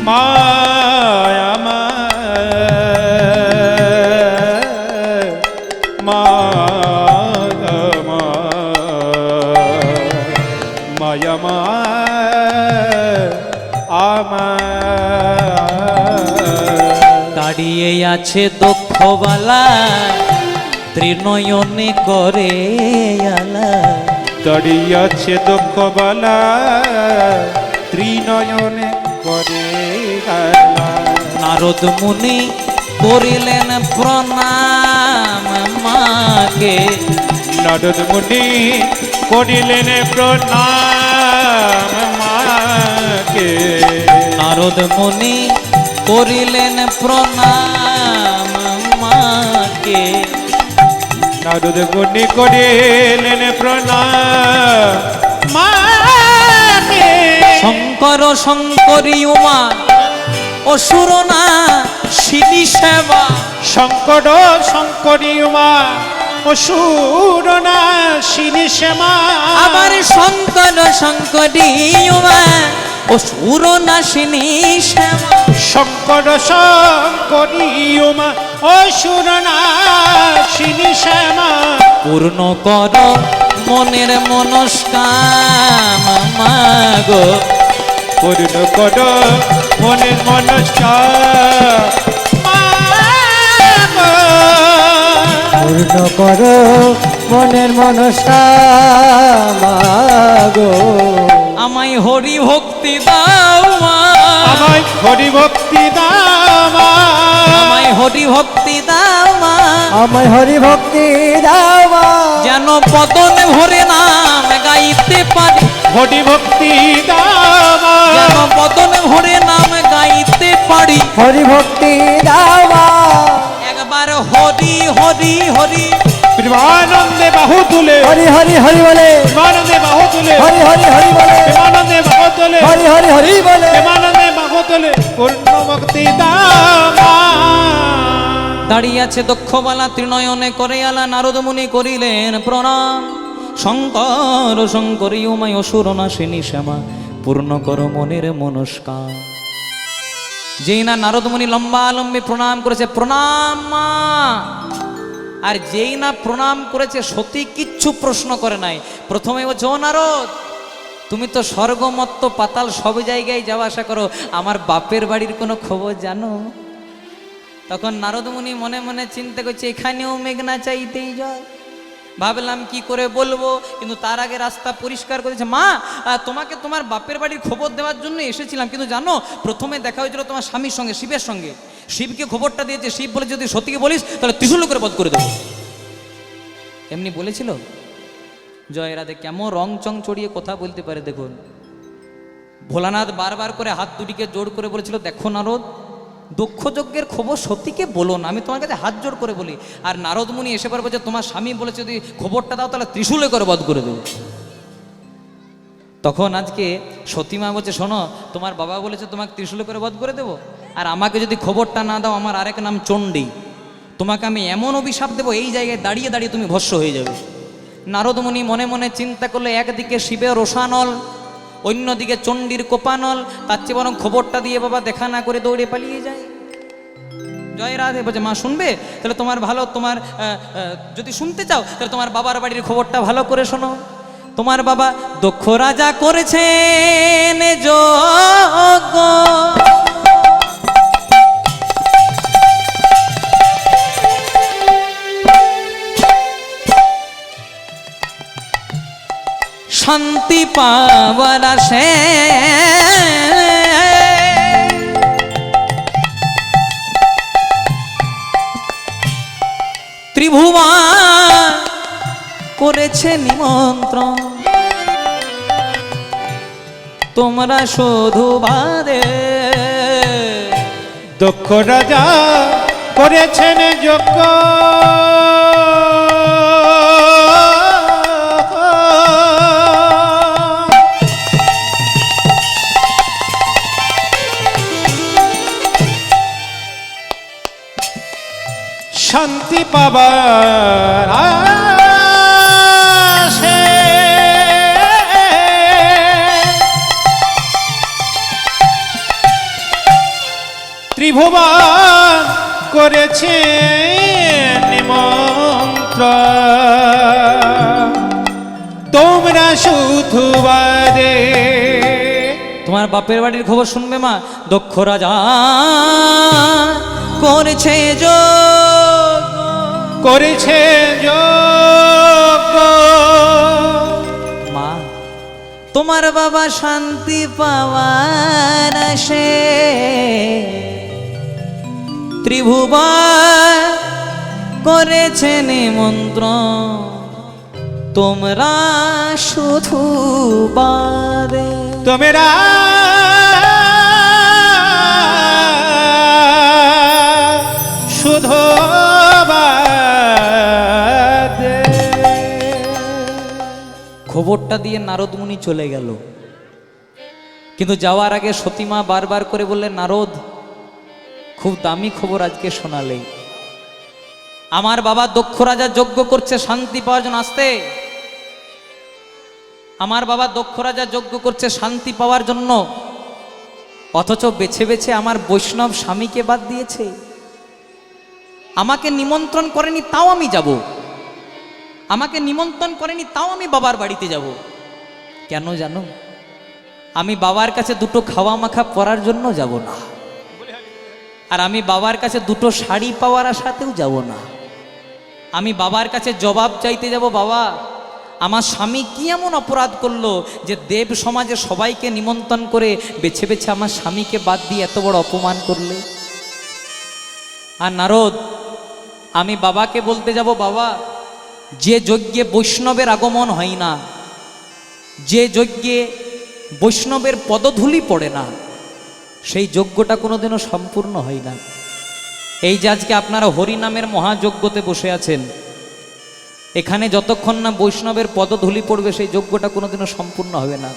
Speaker 2: মায়ামা মায়ামা মায়ামা
Speaker 1: দাঁড়িয়ে আছে দুঃখবালা ত্রিনয়নে করে আলা।
Speaker 2: দাঁড়িয়ে আছে দুঃখবালা ত্রিনয়নে করে আলা।
Speaker 1: নারদ মুনি করিলেন প্রণাম মাকে।
Speaker 2: নারদ মুনি করিলেন প্রণাম মাকে।
Speaker 1: নারদ মুনি করিলেন প্রণাম মাকে।
Speaker 2: নারদ মুনি করিলেন প্রণাম মাকে।
Speaker 1: শঙ্কর শঙ্করী উমা অসুর না শিনি সেবা।
Speaker 2: শঙ্কর শঙ্করী উমা অসুর না শিনি শ্যামা।
Speaker 1: আমার শঙ্কর শঙ্করী উমা অসুর না শিনি শ্যামা।
Speaker 2: শঙ্কর শঙ্করী উমা অসুর না শিনি শ্যামা।
Speaker 1: পূর্ণ কর মনের মনস্কাম মাগো।
Speaker 2: পূর্ণ কর মনের মনস্কার।
Speaker 3: পূর্ণ করো মনের মনস্কামগো।
Speaker 1: আমায় হরি ভক্তি দাও মা।
Speaker 2: আমায় হরি ভক্তি দাও মা।
Speaker 1: আমায় হরি ভক্তি দাও মা।
Speaker 3: আমায় হরি ভক্তি দাও মা।
Speaker 1: যেন বদনে ভরে নাম গাইতে পারি।
Speaker 2: হরি ভক্তি দাও মা।
Speaker 1: যেন বদনে ভরে নাম গাইতে পারি।
Speaker 3: হরি ভক্তি দাও মা।
Speaker 1: একবার হরি হরি হরি
Speaker 2: প্রেমানন্দে বাহু তুলে।
Speaker 3: হরি হরি হরি বলে।
Speaker 2: প্রেমানন্দে বাহু তুলে।
Speaker 3: হরি হরি হরি বলে।
Speaker 2: প্রেমানন্দে বাহু তুলে।
Speaker 3: হরি হরি হরি বলে।
Speaker 2: প্রেমানন্দে বাহু তুলে। পূর্ণ ভক্তি দাও মা।
Speaker 1: দাঁড়িয়ে আছে দক্ষবালা ত্রিনয়নে করে আলা। নারদ মুনি করিলেন প্রণাম। শঙ্কর শঙ্করী উমায় অসুর না শিনি শ্যামা। পূর্ণ কর মনের মনস্কার। যেই না নারদ মুনি লম্বা লম্বি প্রণাম করেছে, প্রণাম মা। আর যেই না প্রণাম করেছে সতী কিচ্ছু প্রশ্ন করে নাই। প্রথমে বলছে, ও নারদ তুমি তো স্বর্গমত্ত পাতাল সব জায়গায় যাওয়া আসা করো, আমার বাপের বাড়ির কোনো খবর জানো? তখন নারদ মুনি মনে মনে চিন্তা করছে, এখানেও মেঘনা চাইতেই যায়। ভাবলাম কি করে বলবো, কিন্তু তার আগে রাস্তা পরিষ্কার করেছে। মা তোমাকে তোমার বাপের বাড়ির খবর দেওয়ার জন্য এসেছিলাম, কিন্তু জানো প্রথমে দেখা হয়েছিল তোমার স্বামীর সঙ্গে, শিবের সঙ্গে। শিবকে খবরটা দিয়েছে, শিব বলে যদি সতীকে বলিস তাহলে ত্রিশূল করে বধ করে দেবো। এমনি বলেছিল। জয় রাধে। কেমন রং চং চড়িয়ে কথা বলতে পারে দেখুন। ভোলানাথ বারবার করে হাত দুটিকে জোড় করে বলেছিল, দেখো নারদ দক্ষ যজ্ঞের খবর সতীকে বলো না, আমি তোমার কাছে হাত জোড় করে বলি। আর নারদ মুনি এসে পারবো যে তোমার স্বামী বলেছে যদি খবরটা দাও তাহলে ত্রিশূলে করে বধ করে দেবো। তখন আজকে সতীমা বলছে, শোনো তোমার বাবা বলেছে তোমাকে ত্রিশূলে করে বধ করে দেবো, আর আমাকে যদি খবরটা না দাও আমার আরেক নাম চণ্ডী, তোমাকে আমি এমন অভিশাপ দেবো এই জায়গায় দাঁড়িয়ে দাঁড়িয়ে তুমি ভস্ম হয়ে যাবে। নারদ মুনি মনে মনে চিন্তা করলে, একদিকে শিবের রোষানল, অন্যদিকে চণ্ডীর কোপানল, তার চেয়ে বরং খবরটা দিয়ে বাবা দেখা না করে দৌড়ে পালিয়ে যায়। জয় রাধে। বলছে, মা শুনবে? তাহলে তোমার ভালো, তোমার যদি শুনতে চাও তাহলে তোমার বাবার বাড়ির খবরটা ভালো করে শোনো। তোমার বাবা দক্ষ রাজা করেছেন যজ্ঞ, শান্তি পাওয়ার আসে ত্রিভুবন করেছে নিমন্ত্রণ, তোমরা শুধু বাদে।
Speaker 2: দক্ষ রাজা করেছেন যজ্ঞ, শান্তি শান্তি পাবার আশে ত্রিভুবন করেছে নিমন্ত্রণ তোমরা শুধু বারে।
Speaker 1: তোমার বাপের বাড়ির খবর শুনবে মা। দক্ষ রাজা করেছে
Speaker 2: করেছে যোগ্য
Speaker 1: মা, তোমার বাবা শান্তি পাওয়ার আসে ত্রিভুবন করেছে নিমন্ত্রণ তোমরা শুধু বারে।
Speaker 2: তোমরা শুধু বাদে।
Speaker 1: খবরটা দিয়ে নারদ মুনি চলে গেল, কিন্তু যাওয়ার আগে সতীমা বারবার করে বললেন, নারদ খুব দামি খবর আজকে শোনালে। আমার বাবা দক্ষ রাজা যজ্ঞ করছে শান্তি পাওয়ার জন্য। আসতে, আমার বাবা দক্ষ রাজা যজ্ঞ করছে শান্তি পাওয়ার জন্য, অথচ বেছে বেছে আমার বৈষ্ণব স্বামীকে বাদ দিয়েছে। আমাকে নিমন্ত্রণ করেনি তাও আমি যাব, আমাকে নিমন্ত্রণ করেনি তাও আমি বাবার বাড়িতে যাব। কেন জানো? আমি বাবার কাছে দুটো খাওয়া মাখা পরার জন্য যাব না, আর আমি বাবার কাছে দুটো শাড়ি পাওয়ার আশাতেও যাব না। আমি বাবার কাছে জবাব চাইতে যাব, বাবা আমার স্বামী কি এমন অপরাধ করলো যে দেব সমাজে সবাইকে নিমন্ত্রণ করে বেছে বেছে আমার স্বামীকে বাদ দিয়ে এত বড় অপমান করলে। আর নারদ, আমি বাবাকে বলতে যাব, বাবা যে যজ্ঞে বৈষ্ণবের আগমন হয় না, যে যজ্ঞে বৈষ্ণবের পদধূলি পড়ে না, সেই যজ্ঞটা কোনোদিনও সম্পূর্ণ হয় না। এই যে আজকে আপনারা হরিনামের মহাযজ্ঞতে বসে আছেন, এখানে যতক্ষণ না বৈষ্ণবের পদধূলি পড়বে সেই যজ্ঞটা কোনোদিনও সম্পূর্ণ হবে না।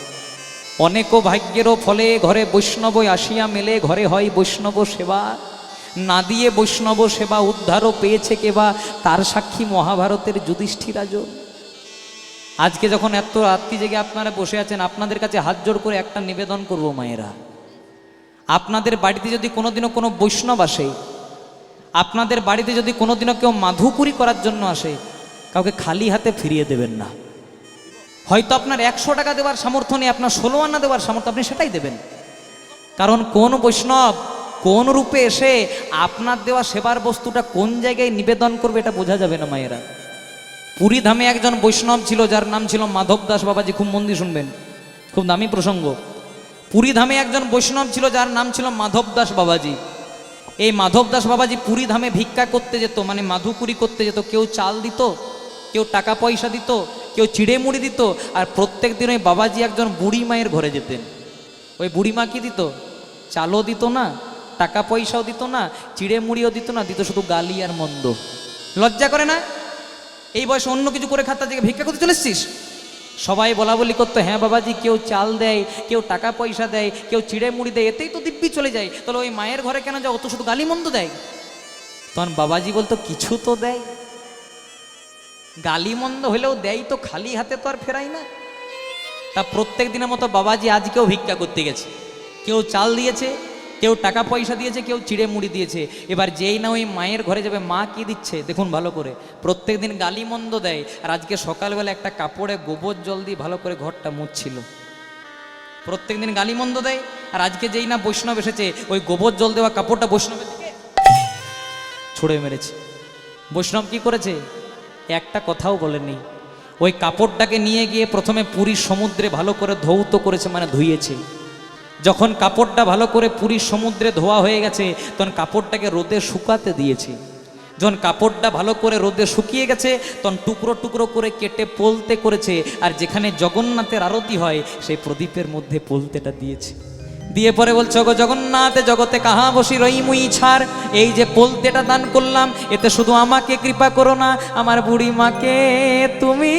Speaker 1: অনেকও ভাগ্যেরও ফলে ঘরে বৈষ্ণব আসিয়া মেলে, ঘরে হয় বৈষ্ণব সেবা, না দিয়ে বৈষ্ণব সেবা উদ্ধারও পেয়েছে কেবা, তার সাক্ষী মহাভারতের যুধিষ্ঠিরাজন। আজকে যখন এত রাত্রি জেগে আপনারা বসে আছেন, আপনাদের কাছে হাত জোড় করে একটা নিবেদন করব, মায়েরা আপনাদের বাড়িতে যদি কোনোদিনও কোনো বৈষ্ণব আসে, আপনাদের বাড়িতে যদি কোনোদিনও কেউ মাধুকুরি করার জন্য আসে, কাউকে খালি হাতে ফিরিয়ে দেবেন না। হয়তো আপনার 100 টাকা দেওয়ার সামর্থ্য নেই, আপনার 16 আনা দেওয়ার সামর্থ্য, আপনি সেটাই দেবেন। কারণ কোন বৈষ্ণব কোন রূপে এসে আপনার দেওয়া সেবার বস্তুটা কোন জায়গায় নিবেদন করবে এটা বোঝা যাবে না মায়েরা। পুরী ধামে একজন বৈষ্ণব ছিল যার নাম ছিল মাধব দাস বাবাজি। খুব মন দিয়ে শুনবেন, খুব দামি প্রসঙ্গ। পুরী ধামে একজন বৈষ্ণব ছিল যার নাম ছিল মাধব দাস বাবাজি। এই মাধব দাস বাবাজি পুরী ধামে ভিক্ষা করতে যেত, মানে মাধুকুরি করতে যেত। কেউ চাল দিত, কেউ টাকা পয়সা দিত, কেউ চিড়ে মুড়ি দিত। আর প্রত্যেক দিন ওই বাবাজি একজন বুড়ি মায়ের ঘরে যেতেন। ওই বুড়ি মা কি দিত? চালও দিত না, টাকা পয়সাও দিত না, চিড়ে মুড়িও দিত না, দিত শুধু গালি আর মন্দ। লজ্জা করে না? এই বয়সে অন্য কিছু করে খাতা থেকে ভিক্ষা করতে চলে এসছিস? সবাই বলা বলি করতো, হ্যাঁ বাবাজি, কেউ চাল দেয়, কেউ টাকা পয়সা দেয়, কেউ চিড়ে মুড়ি দেয়, এতেই তো দিব্যি চলে যায়। তাহলে ওই মায়ের ঘরে কেন যাও? ও তো শুধু গালি মন্দ দেয়। তখন বাবাজি বলতো, কিছু তো দেয়, গালি মন্দ হলেও দেয় তো, খালি হাতে তো আর ফেরাই না। তা প্রত্যেক দিনের মতো বাবাজি আজকেও ভিক্ষা করতে গেছে। কেউ চাল দিয়েছে, কেউ টাকা পয়সা দিয়েছে, কেউ চিড়ে মুড়ি দিয়েছে। এবার যেই না ওই মায়ের ঘরে যাবে, মা কি দিচ্ছে দেখুন ভালো করে। প্রত্যেক দিন গালি মন্দ দেয়, আর আজকে সকালবেলা একটা কাপড়ে গোবর জল দিয়ে ভালো করে ঘরটা মুছছিল। প্রত্যেক দিন গালি মন্দ দেয়, আর আজকে যেই না বৈষ্ণব এসেছে, ওই গোবর জল দেওয়া কাপড়টা বৈষ্ণবের দিকে ছুঁড়ে মেরেছে। বৈষ্ণব কি করেছে? একটা কথাও বলেনি। ওই কাপড়টাকে নিয়ে গিয়ে প্রথমে পুরীর সমুদ্রে ভালো করে ধৌত করেছে, মানে ধুইয়েছে। যখন কাপড়টা ভালো করে পুরীর সমুদ্রে ধোয়া হয়ে গেছে, তখন কাপড়টাকে রোদে শুকাতে দিয়েছে। যখন কাপড়টা ভালো করে রোদে শুকিয়ে গেছে, তখন টুকরো টুকরো করে কেটে পোলতে করেছে। আর যেখানে জগন্নাথের আরতি হয়, সেই প্রদীপের মধ্যে পোলতেটা দিয়েছে। দিয়ে পরে বলছে, গো জগন্নাথ, জগতে কাহা বসি রই মুই ছাড়, এই যে পোলতেটা দান করলাম, এতে শুধু আমাকে কৃপা করো না, আমার বুড়ি মাকে তুমি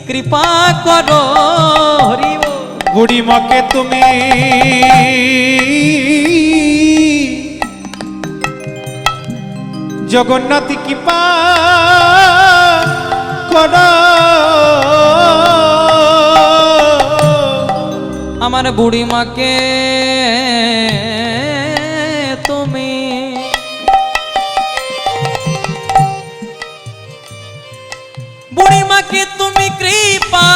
Speaker 1: কৃপা করো। হরি বল।
Speaker 2: বুড়ি মাকে তুমি জগন্নাথী কৃপা কর
Speaker 1: আমার বুড়ি মাকে তুমি বুড়ি মাকে তুমি কৃপা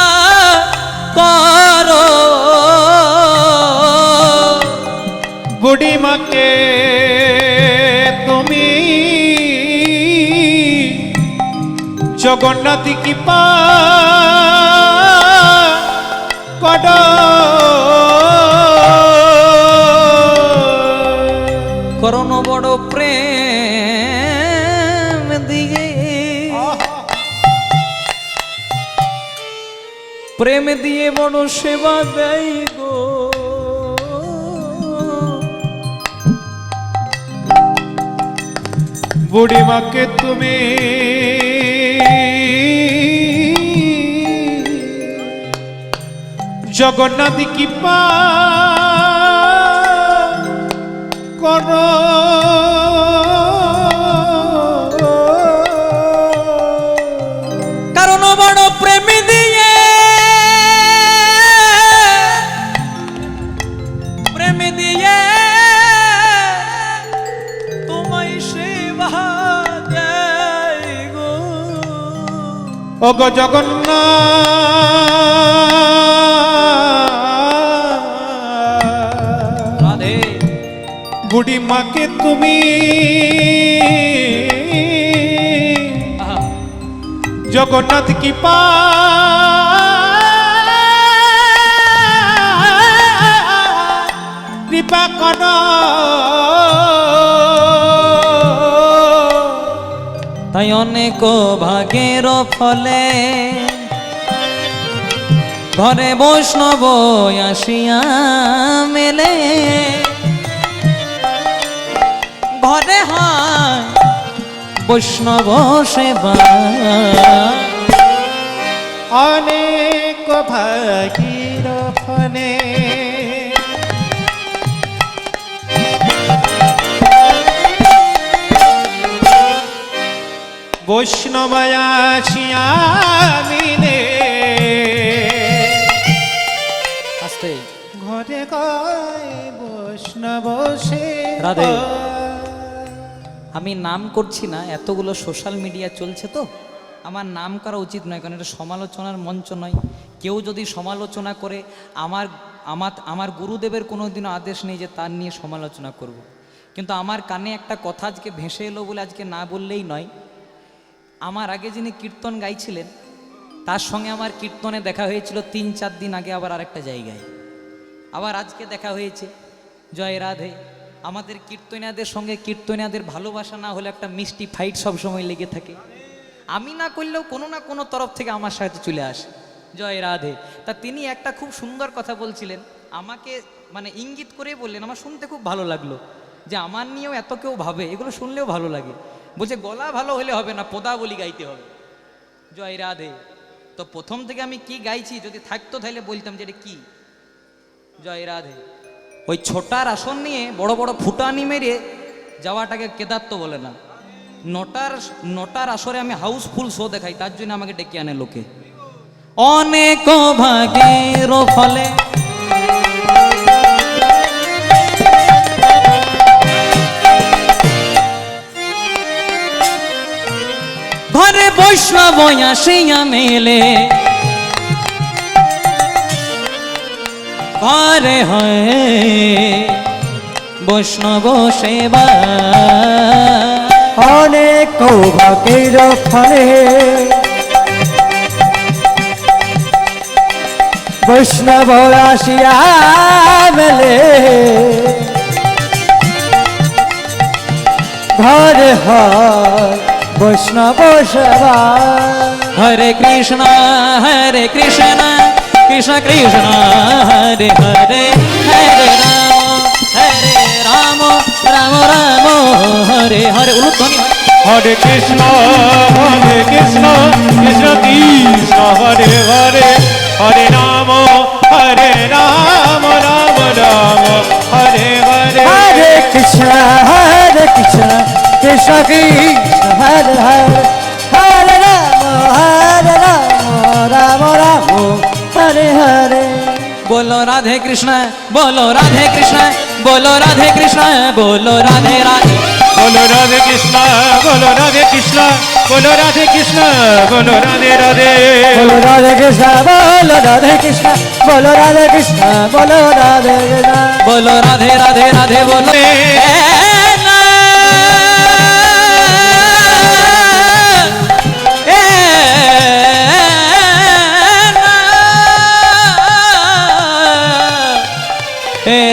Speaker 1: করো
Speaker 2: বুড়ি মাকে তুমি জগন্নাথ কৃপা কর
Speaker 1: করণ বড় প্রেম দিয়ে প্রেম দিয়ে বড় সেবা দেয় গো
Speaker 2: বুড়ি মাকে তুমি জগন্নাথ কৃপা কর
Speaker 1: কারণ বড় প্রেম দিয়ে প্রেম দিয়ে তোমায় সেবা দেয় গো
Speaker 2: ওগো জগন্নাথ
Speaker 1: রাধে
Speaker 2: বুড়ি মাকে তুমি
Speaker 1: আহা,
Speaker 2: জগন্নাথ কৃপা কৃপা কর
Speaker 1: তাই অনেক ভাগের ফলে ঘরে বৈষ্ণব আসিয়া মেলে ঘরে হয় বৈষ্ণব সেবা
Speaker 2: অনেক ভাগীর ফলে বৈষ্ণবায়াসিয়া মিলে
Speaker 1: আস্তে
Speaker 2: ঘরে গায় বৈষ্ণব
Speaker 1: রাধে।
Speaker 2: সেবা
Speaker 1: আমি নাম করছি না, এতগুলো সোশ্যাল মিডিয়া চলছে তো আমার নাম করা উচিত নয়, কারণ এটা সমালোচনার মঞ্চ নয়। কেউ যদি সমালোচনা করে আমার আমার আমার গুরুদেবের কোনো দিনও আদেশ নেই যে তার নিয়ে সমালোচনা করব। কিন্তু আমার কানে একটা কথা আজকে ভেসে এলো বলে আজকে না বললেই নয়। আমার আগে যিনি কীর্তন গাইছিলেন তার সঙ্গে আমার কীর্তনে দেখা হয়েছিল 3-4 দিন আগে, আবার আরেকটা জায়গায়, আবার আজকে দেখা হয়েছে। জয় রাধে। আমাদের কীর্তনিয়াদের সঙ্গে কীর্তনিয়াদের ভালোবাসা না হলে একটা মিষ্টি ফাইট সবসময় লেগে থাকে। আমি না করলেও কোনো না কোনো তরফ থেকে আমার সাথে চলে আসে। জয় রাধে। তা তিনি একটা খুব সুন্দর কথা বলছিলেন, আমাকে মানে ইঙ্গিত করেই বললেন, আমার শুনতে খুব ভালো লাগলো যে আমার নিয়েও এত কেউ ভাবে, এগুলো শুনলেও ভালো লাগে। বলছে গলা ভালো হলে হবে না, পদাবলী গাইতে হবে। জয় রাধে। তো প্রথম থেকে আমি কি গাইছি যদি থাকতো তাহলে বলতাম যে এটা কি। জয় রাধে। ওই ছোটার আসন নিয়ে বড় বড় ফুটানি মেরে যাওয়াটাকে কেদারত্ব বলে না। নটার আসরে আমি হাউসফুল শো দেখাই, তার জন্য আমাকে ডেকে আনে লোকে। অনেক ভাগের ফলে ঘরে বৈষ্ণব আসিয়া মেলে ঘরে হয় বৈষ্ণব সেবা
Speaker 3: অনেক ভাগের ফলে বৈষ্ণব আসিয়া মেলে ঘরে হয় বৈষ্ণব সেবা।
Speaker 1: হরে কৃষ্ণ কৃষ্ণ কৃষ্ণ হরে হরে, হরে রাম রাম রাম হরে হরে। উলুধ্বনি হয়।
Speaker 2: হরে কৃষ্ণ কৃষ্ণ কৃষ্ণ হরে হরে, হরে রাম রাম রাম হরে হরে।
Speaker 3: হরে কৃষ্ণ কৃষ্ণ কৃষ্ণ হরে হরে হরে রাম রাম রাম হরে হরে
Speaker 1: बोलो राधे कृष्ण बोलो राधे कृष्ण बोलो राधे कृष्ण बोलो राधे राधे
Speaker 2: बोलो राधे कृष्ण बोलो राधे कृष्ण बोलो राधे कृष्ण बोलो राधे राधे
Speaker 3: बोलो राधे कृष्ण बोलो राधे कृष्ण बोलो राधे कृष्ण बोलो राधे कृष्ण
Speaker 1: बोलो राधे राधे राधे बोलो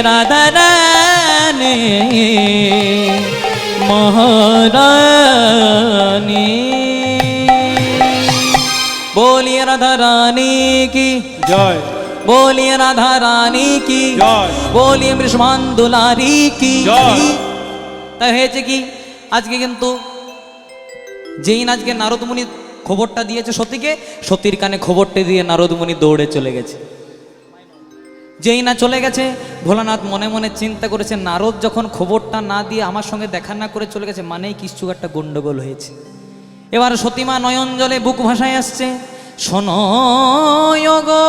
Speaker 1: राधा रानी महारानी बोलिए राधा रानी की
Speaker 2: जय
Speaker 1: बोलिए राधा रानी की
Speaker 2: जय
Speaker 1: बोलिए বৃষভান দুলারি কি
Speaker 2: জয়।
Speaker 1: তাই হয়েছে কি আজকে কিন্তু যেই না আজকে নারদ মুনি খবরটা দিয়েছে সতীকে, সতীর কানে খবরটা দিয়ে নারদ মুনি দৌড়ে চলে গেছে। যেই না চলে গেছে, ভোলানাথ মনে মনে চিন্তা করেছে নারদ যখন খবরটা না দিয়ে আমার সঙ্গে দেখা না করে চলে গেছে মানেই কিছু একটা গন্ডগোল হয়েছে। এবার সতীমা নয়ন জলে বুক ভাসায় আসছে, শোনো গো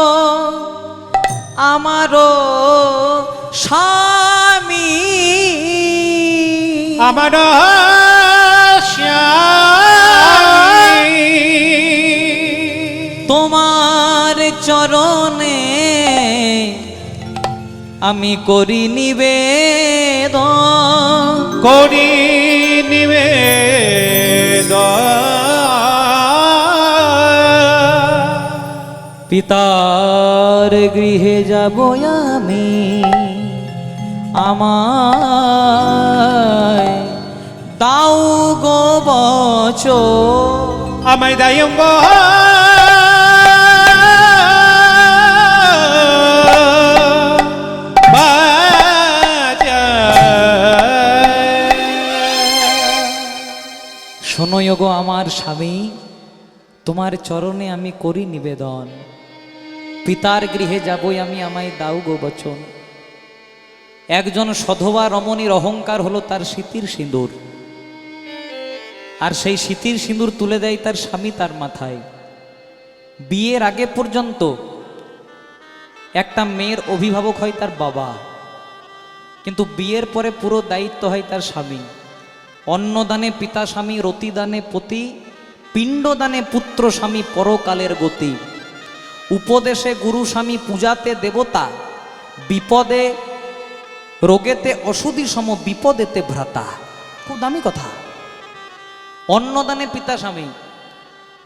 Speaker 1: আমারও স্বামী
Speaker 2: আমার
Speaker 1: তোমার চরণে আমি করি নিবেদন
Speaker 2: করি নিবেদন
Speaker 1: পিতার গৃহে যাব আমি, আমায় দাও গো বচন
Speaker 2: আমায় দায়ঙ্গ
Speaker 1: শোনো গো আমার স্বামী, তোমার চরণে আমি করি নিবেদন, পিতার গৃহে যাবই আমি, আমায় দাও গো বচন। একজন সধবা রমণীর অহংকার হলো তার সিঁথির সিঁদুর, আর সেই সিঁথির সিঁদুর তুলে দেয় তার স্বামী তার মাথায়। বিয়ের আগে পর্যন্ত একটা মেয়ের অভিভাবক হয় তার বাবা, কিন্তু বিয়ের পরে পুরো দায়িত্ব হয় তার স্বামী। অন্নদানে পিতা স্বামী, রতিদানে পতি, পিণ্ডদানে পুত্র স্বামী, পরকালের গতি। উপদেশে গুরু স্বামী, পূজাতে দেবতা, বিপদে রোগেতে অসুধি সম, বিপদেতে ভ্রাতা। খুব দামি কথা। অন্নদানে পিতা স্বামী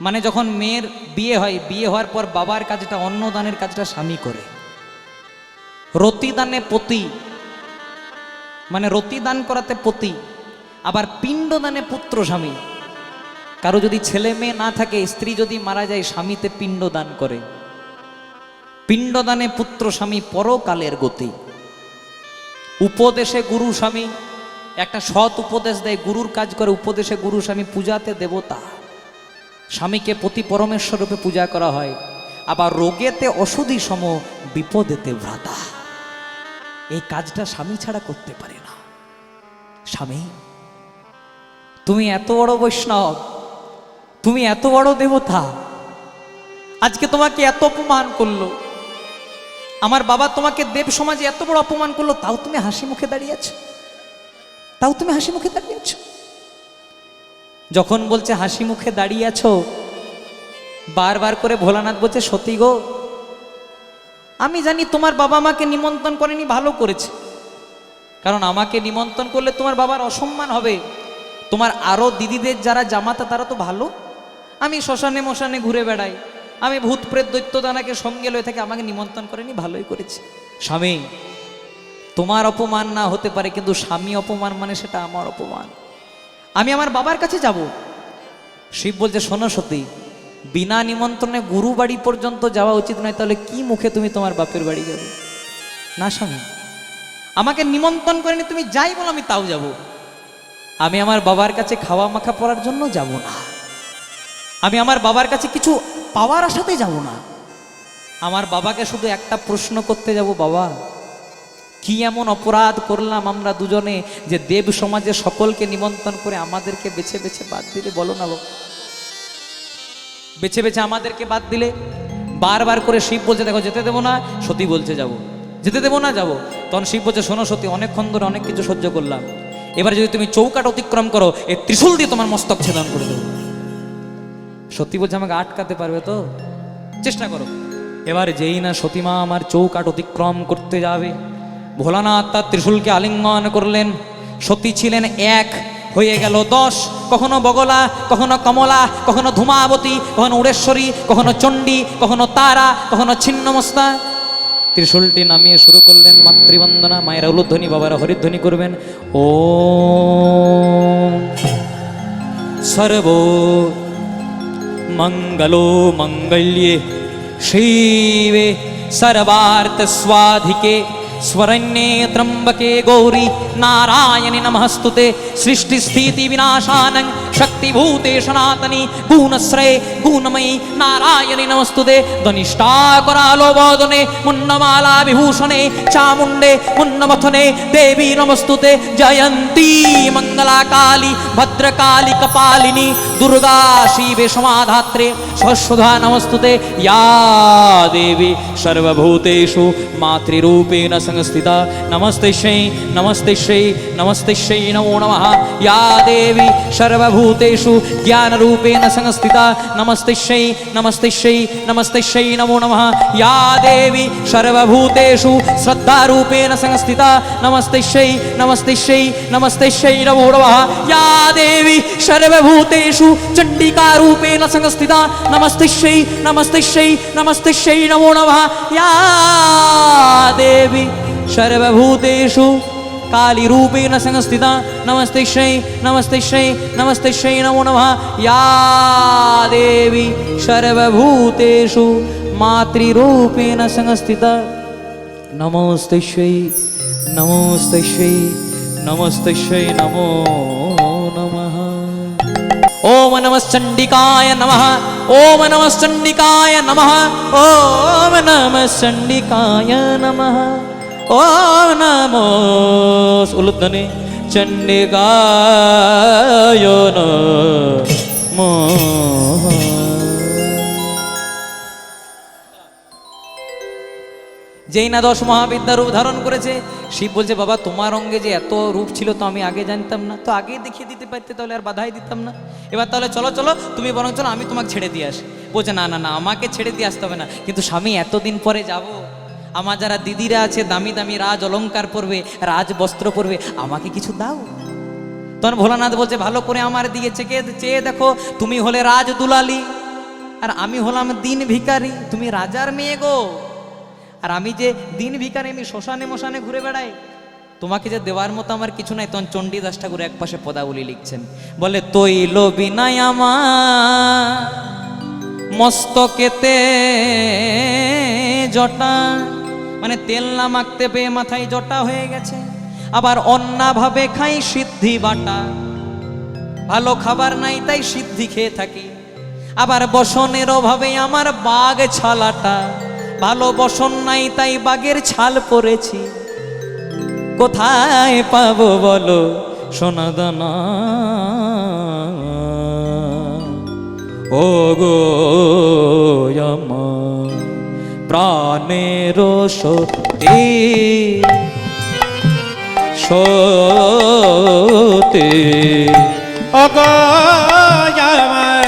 Speaker 1: মানে যখন মেয়ের বিয়ে হয়, বিয়ে হওয়ার পর বাবার কাজটা, অন্নদানের কাজটা স্বামী করে। রতিদানে পতি মানে রতিদান করাতে পতি, আবার পিণ্ডদানে পুত্র স্বামী। কারো যদি ছেলে মেয়ে না থাকে, স্ত্রী যদি মারা যায়, স্বামীতে পিণ্ড দান করে। পিণ্ডদানে পুত্র স্বামী, পরকালের গতি। উপদেশে গুরু স্বামী, একটা সৎ উপদেশ দেয়, গুরুর কাজ করে। উপদেশে গুরু স্বামী, পূজাতে দেবতা, স্বামীকে পতি পরমেশ্বর রূপে পূজা করা হয়। আবার রোগেতে অসুধি সম, বিপদেতে ভ্রাতা। এই কাজটা স্বামী ছাড়া করতে পারে না। স্বামী, তুমি এত বড় বৈষ্ণব, তুমি এত বড় দেবতা, আজকে তোমাকে এত অপমান করলো, আমার বাবা তোমাকে দেব সমাজে এত বড় অপমান করলো, তাও তুমি হাসি মুখে দাঁড়িয়ে আছো, তাও তুমি হাসি মুখে দাঁড়িয়ে আছো। যখন বলছে হাসি মুখে দাঁড়িয়ে আছো, বারবার করে ভোলানাথ বলছে সতী গো, আমি জানি তোমার বাবা আমাকে নিমন্ত্রণ করেনি, ভালো করেছে, কারণ আমাকে নিমন্ত্রণ করলে তোমার বাবার অসম্মান হবে। তোমার আরো দিদিদের যারা জামাতা তারা তো ভালো, আমি শ্মশানে মশানে ঘুরে বেড়াই, আমি ভূত প্রেত দৈত্য দানাকে সঙ্গে লয়ে থাকে, আমাকে নিমন্ত্রণ করেনি, ভালোই করেছে। স্বামী, তোমার অপমান না হতে পারে, কিন্তু স্বামী অপমান মানে সেটা আমার অপমান। আমি আমার বাবার কাছে যাব। শিব বলছে শোনো সতী, বিনা নিমন্ত্রণে গুরু বাড়ি পর্যন্ত যাওয়া উচিত নয়, তাহলে কি মুখে তুমি তোমার বাপের বাড়ি যাবে? না স্বামী, আমাকে নিমন্ত্রণ করেনি, তুমি যাই বলো আমি তাও যাব। আমি আমার বাবার কাছে খাওয়া মাখা পড়ার জন্য যাব না, আমি আমার বাবার কাছে কিছু পাওয়ার আশাতে যাব না। আমার বাবাকে শুধু একটা প্রশ্ন করতে যাব, বাবা কি এমন অপরাধ করলাম আমরা দুজনে যে দেব সমাজে সকলকে নিমন্ত্রণ করে আমাদেরকে বেছে বেছে বাদ দিলে? বলো না বাবা, বেছে বেছে আমাদেরকে বাদ দিলে। বারবার করে শিব বলছে দেখো যেতে দেবো না, সতী বলছে যাব, যেতে দেবো না যাব। তখন শিব বলছে শোনো সতী, অনেকক্ষণ ধরে অনেক কিছু সহ্য করলাম, এবার যদি তুমি চৌকাট অতিক্রম করো এই ত্রিশূল দিয়ে তোমার মস্তক ছেদন করে দেবো। সতী বলছে আমাকে আটকাতে পারবে তো? চেষ্টা করো। এবার যেই না সতীমা আমার চৌকাট অতিক্রম করতে যাবে, ভোলানাথ তার ত্রিশূলকে আলিঙ্গন করলেন। সতী ছিলেন এক, হয়ে গেল 10। কখনো বগলা, কখনো কমলা, কখনো ধূমাবতী, কখনো উড়েশ্বরী, কখনো চণ্ডী, কখনো তারা, কখনো ছিন্নমস্তা। ত্রিশূলটি নামিয়ে শুরু করলেন মাতৃবন্দনা। মায়েরা উলুধ্বনি, বাবারা হরিধ্বনি করবেন। ও সর্ব মঙ্গলো মঙ্গল্যে শিবে সর্বার্থ স্বাধিকে स्वरण्ये त्र्यंबके गौरी नारायणि नमस्तुते सृष्टि स्थिति विनाशानं शक्तिभूते सनातनी गुणश्रये गुणमयी नारायणि नमस्तुते धनिष्ठाकरालो वदने मुन्नमाला विभूषणे चामुण्डे मुन्नमथने देवी नमस्तुते जयन्ती मंगला काली भद्रकाली कपालिनी दुर्गा शिवे समाधात्रे सरस्वती नमस्तुते या देवी सर्वभूतेषु मातृरूपेण संस्थिता नमस्ते श्री नमस्ते श्री नमस्ते श्री नमो नमः या देवी सर्वभूतेषु ज्ञान रूपेण संस्थिता नमस्ते श्री नमस्ते श्री नमस्ते श्री नमो नमः या देवी सर्वभूतेषु श्रद्धा रूपेण संस्थिता नमस्ते श्री नमस्ते श्री नमस्ते श्री नमो नमः या देवी सर्वभूतेषु चंडिका रूपेण संस्थिता नमस्ते श्री नमस्ते श्री नमस्ते श्री नमो नमः या देवी सर्वभूतेषु काली रूपेण संस्थिता नमस्ते श्री नमस्ते श्री नमस्ते श्री नमो नमः या देवी सर्वभूतेषु मातृरूपेण संस्थिता नमस्ते श्री नमस्ते श्री नमस्ते श्री नमो नमः। ओम नमः चंडिकाय नमः ओम नमः चंडिकाय नमः ओम नमः चंडिकाय नमः ओम नमो उलुध्वनि चंडिकाय नमः। যেই না 10 মহাবিদ্যা রূপ ধারণ করেছে, শিব বলছে বাবা তোমার অঙ্গে যে এত রূপ ছিল তো আমি আগে জানতাম না, তো আগেই দেখিয়ে দিতে পারতে তাহলে আর বাধাই দিতাম না। এবার তাহলে চলো চলো তুমি বরং চলো আমি তোমাকে ছেড়ে দিয়ে আসি। বলছে না না না আমাকে ছেড়ে দিয়ে আসতে হবে না, কিন্তু স্বামী এতদিন পরে যাব, আমার যারা দিদিরা আছে দামি দামি রাজ অলঙ্কার পরবে, রাজ বস্ত্র পরবে, আমাকে কিছু দাও। তখন ভোলানাথ বলছে ভালো করে আমার দিকে চেয়ে দেখো, তুমি হলে রাজ দুলালি আর আমি হলাম দিন ভিখারি, তুমি রাজার মেয়ে গো, আর আমি যে দিন ভিখারি, আমি শ্মশানে মশানে ঘুরে বেড়াই, তোমাকে যে দেওয়ার মতো আমার কিছু নাই। তখন চণ্ডীদাস ঠাকুর এক পাশে পদাবলী লিখছেন, বলে তৈল বিনায় আমার মস্তকেতে জটা, মানে তেল না মাখতে পেয়ে মাথায় জটা হয়ে গেছে। আবার অন্যভাবে খাই সিদ্ধি বাটা, ভালো খাবার নাই তাই সিদ্ধি খেয়ে থাকি। আবার বসনের অভাবে আমার বাঘ ছালাটা, ভালো বসন নাই তাই বাঘের ছাল পরেছি। কোথায় পাবো বলো সোনা দানা, ও গো আমার প্রাণের সতী সতে,
Speaker 2: ও গো আমার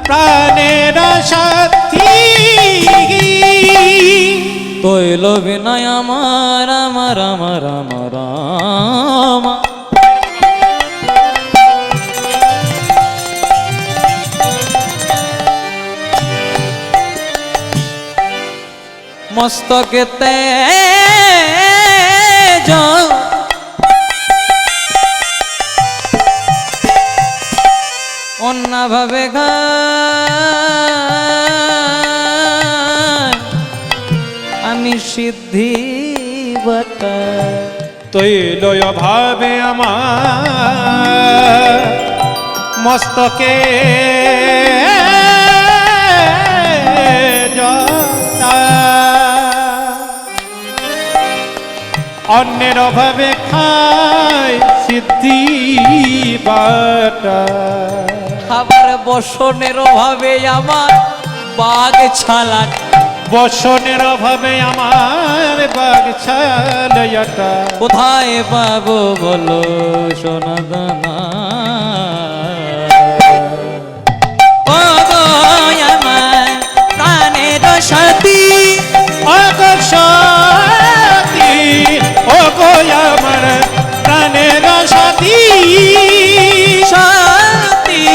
Speaker 2: প্রাণের সাথী,
Speaker 1: তৈল বিনায় আমার আমার আমার আমার আমার। মস্তকেতে অন্যভাবে আমি সিদ্ধি বাটা,
Speaker 2: তৈলয় ভাবে আমার মস্তকে জটা। অন্যের অভাবে খায় সিদ্ধি বাটা
Speaker 1: আবার বসনের অভাবে আমার বাঘ ছালা,
Speaker 2: বসনের অভাবে আমার বাঘ ছালয়াটা
Speaker 1: কোথায় পাবো বলো সোনা দানা? ও গো আমার প্রাণের সাথী,
Speaker 2: অগসতি ও গো আমার প্রাণের সাথী
Speaker 1: সাথী,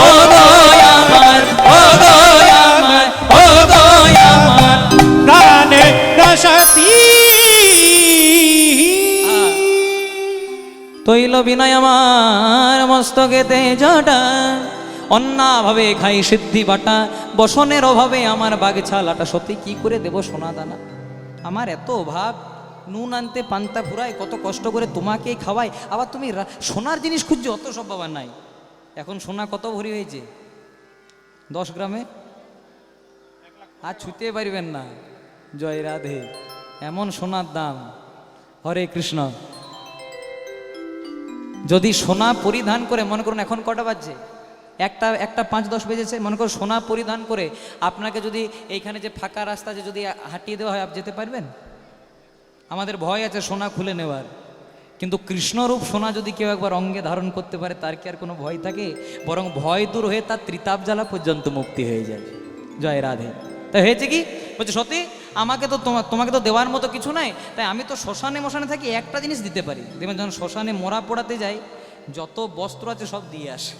Speaker 1: ও গো আমার, ও গো আমার, ও গো আমার
Speaker 2: প্রাণের সাথী
Speaker 1: তৈল বিনয় আমার মস্তকেতে জটা, অন্যাভাবে খাই সিদ্ধি বাটা, বসনের অভাবে আমার বাগছালাটা। সত্যি কি করে দেব সোনা দানা? আমার এত অভাব, নুন আনতে পান্তা ফুরায়, কত কষ্ট করে তোমাকেই খাওয়াই, আবার তুমি সোনার জিনিস খুঁজছো, অত সব বাবার নাই। এখন সোনা কত ভরি হয়েছে? 10 গ্রামে আর ছুঁতে পারবেন না। জয় রাধে, এমন সোনার দাম। হরে কৃষ্ণ। যদি সোনা পরিধান করে, মনে করুন এখন কটা বাজছে, একটা 5-10 বেজেছে, মনে করুন সোনা পরিধান করে আপনাকে যদি এইখানে যে ফাঁকা রাস্তা যে যদি হাঁটিয়ে দেওয়া হয়, আপনি যেতে পারবেন? আমাদের ভয় আছে সোনা খুলে নেওয়ার, কিন্তু কৃষ্ণরূপ সোনা যদি কেউ একবার অঙ্গে ধারণ করতে পারে, তার কি আর কোনো ভয় থাকে? বরং ভয় দূর হয়ে তার ত্রিতাপ জ্বালা পর্যন্ত মুক্তি হয়ে যায়। জয় রাধে। তাই হয়েছে কি, বলছে সত্যি আমাকে তো তোমাকে তো দেওয়ার মতো কিছু নাই, তাই আমি তো শ্মশানে মশানে থাকি, একটা জিনিস দিতে পারি। দেখবেন যখন শ্মশানে মরা পোড়াতে যাই, যত বস্ত্র আছে সব দিয়ে আসে।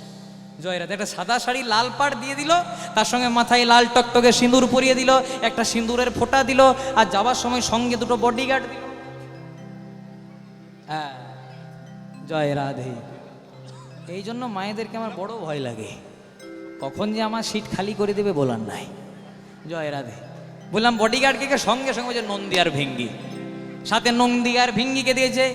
Speaker 1: জয় রাধে। একটা সাদা শাড়ি লাল পাড় দিয়ে দিল, তার সঙ্গে মাথায় লাল টকটকে সিঁদুর পরিয়ে দিল, একটা সিঁদুরের ফোঁটা দিল, আর যাওয়ার সময় সঙ্গে 2টো বডিগার্ড দিল। হ্যাঁ, জয় রাধে। এই জন্য মায়েদেরকে আমার বড় ভয় লাগে, কখন যে আমার সিট খালি করে দেবে বলার নাই। জয় রাধে। বললাম বডিগার্ডকে, সঙ্গে সঙ্গে যে নন্দী আর ভিঙ্গি, সাথে নন্দী আর ভিঙ্গিকে দিয়েছে।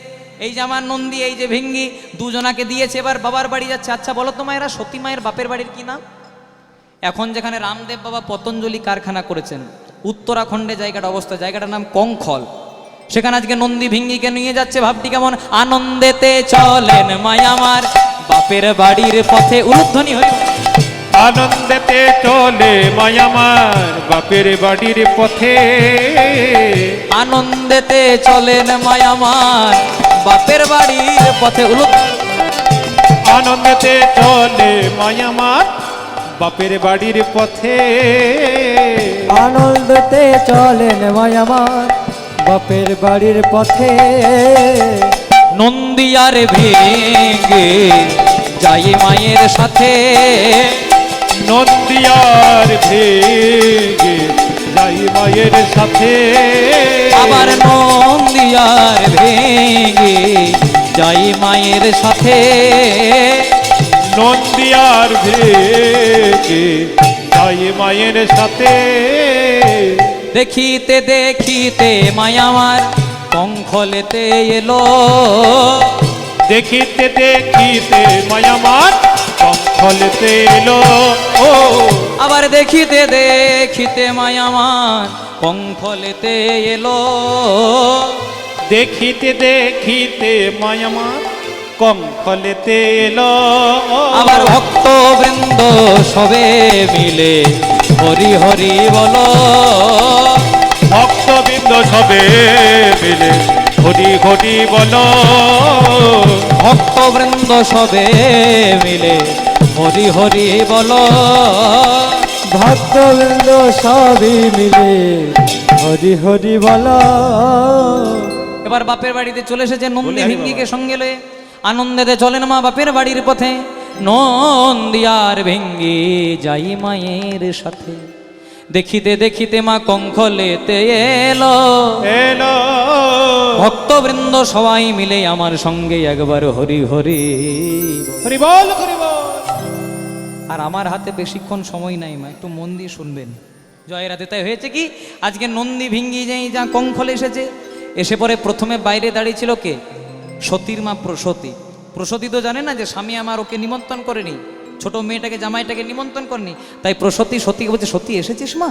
Speaker 1: এই যে আমার নন্দী, এই যে ভিঙ্গি, দুজনাকে দিয়েছে। এবার বাবার বাড়ি যাচ্ছে। আচ্ছা বলো তো মায়েরা, সতী মায়ের বাপের বাড়ির কি নাম? এখন যেখানে রামদেব বাবা পতঞ্জলি কারখানা করেছেন, উত্তরাখণ্ডে জায়গাটা অবস্থা, জায়গাটার নাম কঙ্খল। সেখানে আজকে নন্দী ভিঙ্গিকে নিয়ে যাচ্ছে। ভাবটি কেমন আনন্দেতে চলেন মায়া আমার বাপের বাড়ির পথে। উলুধ্বনি হয়ে
Speaker 2: আনন্দেতে চলে মায়ামার বাপের বাড়ির পথে,
Speaker 1: আনন্দেতে চলেন মায়া আমার বাপের বাড়ির পথে।
Speaker 2: আনন্দেতে চলে মায়ামার বাপের বাড়ির পথে,
Speaker 3: আনন্দতে চলেন মায়ামার বাপের বাড়ির পথে।
Speaker 1: নন্দিয়ার ভেঙ্গে যাই মায়ের সাথে,
Speaker 2: নন্দিয়ার ভেগে যাই মায়ের সাথে,
Speaker 1: আবার নন্দিয়ার ভেঙ্গে যাই মায়ের সাথে,
Speaker 2: নন্দিয়ার ভেগে যাই মায়ের সাথে।
Speaker 1: দেখিতে দেখিতে মায়ামার কঙ্খলেতে এলো,
Speaker 2: দেখিতে দেখিতে মায়ামার কঙ্খলেতে এলো। ও
Speaker 1: আবার দেখিতে দেখিতে মায়ামার কঙ্খলেতে এলো,
Speaker 2: দেখিতে দেখিতে মায়ামার কঙ্খলেতে এলো।
Speaker 1: আবার ভক্ত বৃন্দ সবে মিলে হরি হরি বলো,
Speaker 2: ভক্তবৃন্দ সবে মিলে হরি হরি বলো,
Speaker 1: ভক্ত বৃন্দ সবে মিলে হরি হরি বলো,
Speaker 3: ভক্তবৃন্দ সবই মিলে হরি হরি বলো।
Speaker 1: এবার বাপের বাড়িতে চলে এসেছে নন্দী ভিঙ্গিকে সঙ্গে লয়ে। আনন্দেতে চলেন মা বাপের বাড়ির পথে, নন্দিয়ার ভিঙ্গি যাই মায়ের সাথে। দেখিতে দেখিতে মা কঙ্খলেতে এলো,
Speaker 2: এলো
Speaker 1: ভক্তবৃন্দ সবাই মিলে আমার সঙ্গে একবার হরি হরি।
Speaker 2: হরি বল হরি বল।
Speaker 1: আর আমার হাতে বেশিক্ষণ সময় নাই মা, একটু মন দিয়ে শুনবেন। জয় রাধে। তাই হয়েছে কি, আজকে নন্দী ভিঙ্গি যাই যা কঙ্খলে এসেছে, এসে পরে প্রথমে বাইরে দাঁড়িয়েছিল কে? সতীর মা প্রসূতি। প্রসূতি তো জানে না যে স্বামী আমার ওকে নিমন্ত্রণ করেনি, ছোট মেয়েটাকে জামাইটাকে নিমন্ত্রণ করেনি। তাই প্রসূতি সতীকে বলছে, সতী এসেছিস মা?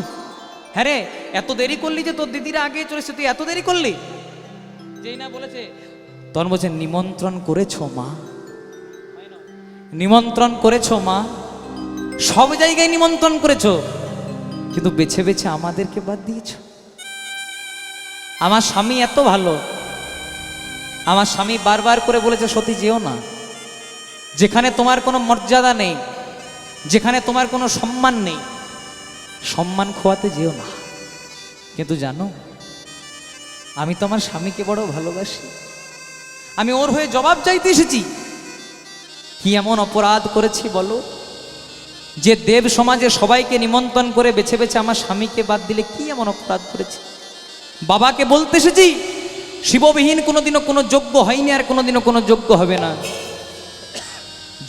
Speaker 1: হ্যাঁ রে, এত দেরি করলি যে তোর দিদিরা আগে চলেছে, তুই এত দেরি করলি যেই না বলেছে তখন বলছে নিমন্ত্রণ করেছো মা, নিমন্ত্রণ করেছো মা, সব জায়গায় নিমন্ত্রণ করেছো, কিন্তু বেছে বেছে আমাদেরকে বাদ দিয়েছো। আমার স্বামী এত ভালো, আমার স্বামী বারবার করে বলেছে সতী যেও না, যেখানে তোমার কোনো মর্যাদা নেই, যেখানে তোমার কোনো সম্মান নেই, সম্মান খোয়াতে যেও না। কিন্তু জানো আমি তো আমার স্বামীকে বড় ভালোবাসি, আমি ওর হয়ে জবাব চাইতে এসেছি। কি এমন অপরাধ করেছি বলো, যে দেব সমাজে সবাইকে নিমন্ত্রণ করে বেছে বেছে আমার স্বামীকে বাদ দিলে কি এমন অপরাধ করেছি? বাবাকে বলতে এসেছি শিববিহীন কোনোদিনও কোনো যজ্ঞ হয়নি, আর কোনোদিনও কোনো যজ্ঞ হবে না।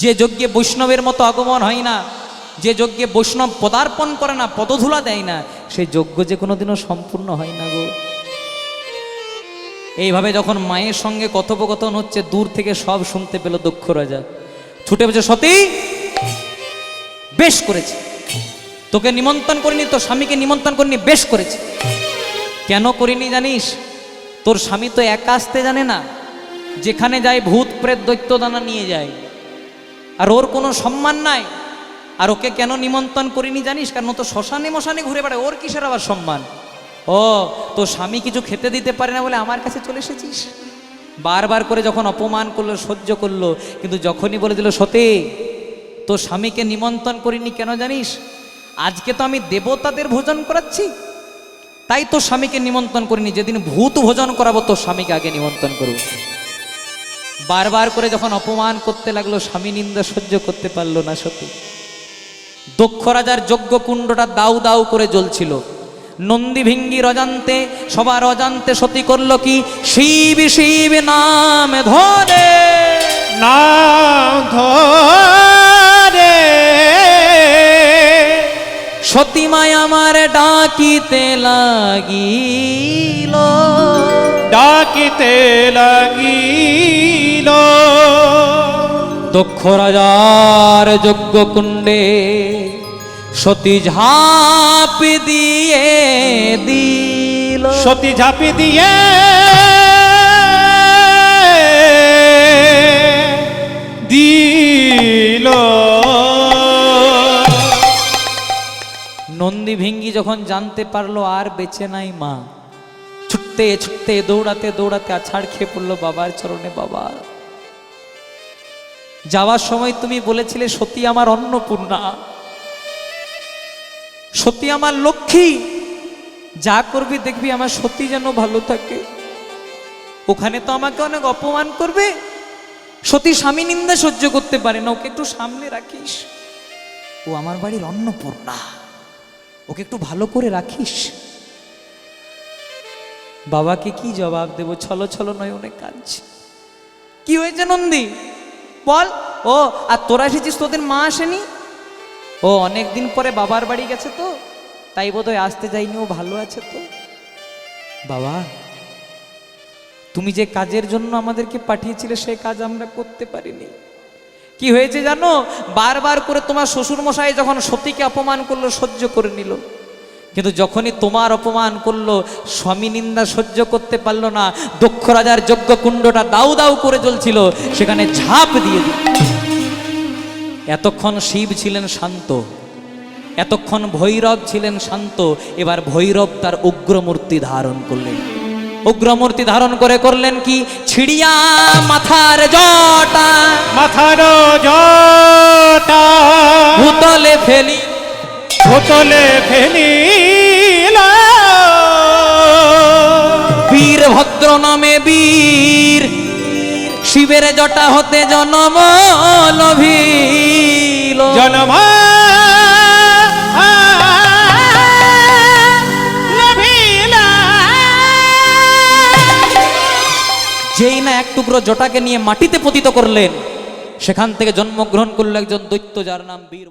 Speaker 1: যে যজ্ঞে বৈষ্ণবের মতো আগমন হয় না, যে যজ্ঞে বৈষ্ণব পদার্পণ করে না, পদধূলা দেয় না, সেই যজ্ঞ যে কোনোদিনও সম্পূর্ণ হয় না গো। এইভাবে যখন মায়ের সঙ্গে কথোপকথন হচ্ছে, দূর থেকে সব শুনতে পেল দক্ষ রাজা। ছুটে বলছে সতী বেশ করেছে, তোকে নিমন্ত্রণ করিনি, তোর স্বামীকে নিমন্ত্রণ করিনি, বেশ করেছে। কেন করিনি জানিস? তোর স্বামী তো একা আসতে জানে না, যেখানে যায় ভূত প্রেত দৈত্য দানা নিয়ে যায়, আর ওর কোনো সম্মান নাই। আর ওকে কেন নিমন্ত্রণ করিনি জানিস? কারণ ও তো শ্মশানে মশানে ঘুরে বেড়ায়, ওর কিসের আবার সম্মান? ও তোর স্বামী কিছু খেতে দিতে পারে না বলে আমার কাছে চলে এসেছিস। বারবার করে যখন অপমান করলো সহ্য করলো, কিন্তু যখনই বলে দিল সতী তোর স্বামীকে নিমন্ত্রণ করিনি কেন জানিস? আজকে তো আমি দেবতাদের ভোজন করাচ্ছি, তাই তোর স্বামীকে নিমন্ত্রণ করিনি, যেদিন ভূত ভোজন করাবো তোর স্বামীকে আগে নিমন্ত্রণ করবো। বারবার করে যখন অপমান করতে লাগলো, স্বামী নিন্দা সহ্য করতে পারলো না সতী। দক্ষ রাজার যজ্ঞ কুণ্ডটা দাউ দাউ করে জ্বলছিল। নন্দী ভিঙ্গির অজান্তে, সবার অজান্তে সতী করলো কি? শিব শিব নাম ধরে,
Speaker 2: নাম ধরে
Speaker 1: সতী মায় আমার ডাকিতে লাগিল,
Speaker 2: ডাকিতে লাগিল।
Speaker 1: দক্ষ রাজার যজ্ঞ কুণ্ডে সতী ঝাঁপ দিয়ে দিল,
Speaker 2: সতী ঝাঁপি দিয়ে দিল।
Speaker 1: নন্দী ভিঙ্গি যখন জানতে পারলো আর বেঁচে নাই মা, ছুটতে ছুটতে দৌড়াতে দৌড়াতে আছাড় খেয়ে পড়লো বাবার চরণে। বাবা যাওয়ার সময় তুমি বলেছিলে সতী আমার অন্নপূর্ণা, সতী আমার লক্ষ্মী, যা করবি দেখবি আমার সতী যেন ভালো থাকে। ওখানে তো আমাকে অনেক অপমান করবে, সতী স্বামী নিন্দা সহ্য করতে পারে না, ওকে একটু সামনে রাখিস, ও আমার বাড়ির অন্নপূর্ণা, ওকে একটু ভালো করে রাখিস। বাবাকে কি জবাব দেব? ছলো ছলো নয়নে কাঁদছে। কি হয়েছে নন্দী বল? ও আর তোরা এসেছিস, তোদের মা আসেনি? ও অনেকদিন পরে বাবার বাড়ি গেছে তো, তাই বোধহয় আসতে যাইনি, ও ভালো আছে তো। বাবা তুমি যে কাজের জন্য আমাদেরকে পাঠিয়েছিলে সেই কাজ আমরা করতে পারিনি। কি হয়েছে জানো? বারবার করে তোমার শ্বশুর মশাই যখন সতীকে অপমান করলো সহ্য করে নিল, কিন্তু যখনই তোমার অপমান করলো স্বামী নিন্দা সহ্য করতে পারলো না। দক্ষ রাজার যজ্ঞ কুণ্ডটা দাউ দাউ করে জ্বলছিল, সেখানে ঝাঁপ দিয়ে দিল। এতক্ষণ শিব ছিলেন শান্ত, এতক্ষণ ভৈরব ছিলেন শান্ত, এবার ভৈরব তার উগ্রমূর্তি ধারণ করলেন। উগ্রমূর্তি ধারণ করে করলেন কি? ছিড়িয়া মাথার জটা,
Speaker 2: মাথার জটা
Speaker 1: ভূতলে ফেলি,
Speaker 2: ভূতলে ফেলিল।
Speaker 1: বীর ভদ্র নামে বীর, শিবের জটা হতে জনম লভিল,
Speaker 2: জনম
Speaker 1: যেই না এক টুকরো জটাকে নিয়ে মাটিতে পতিত করলেন, সেখান থেকে জন্মগ্রহণ করলো একজন দৈত্য, যার নাম বীর।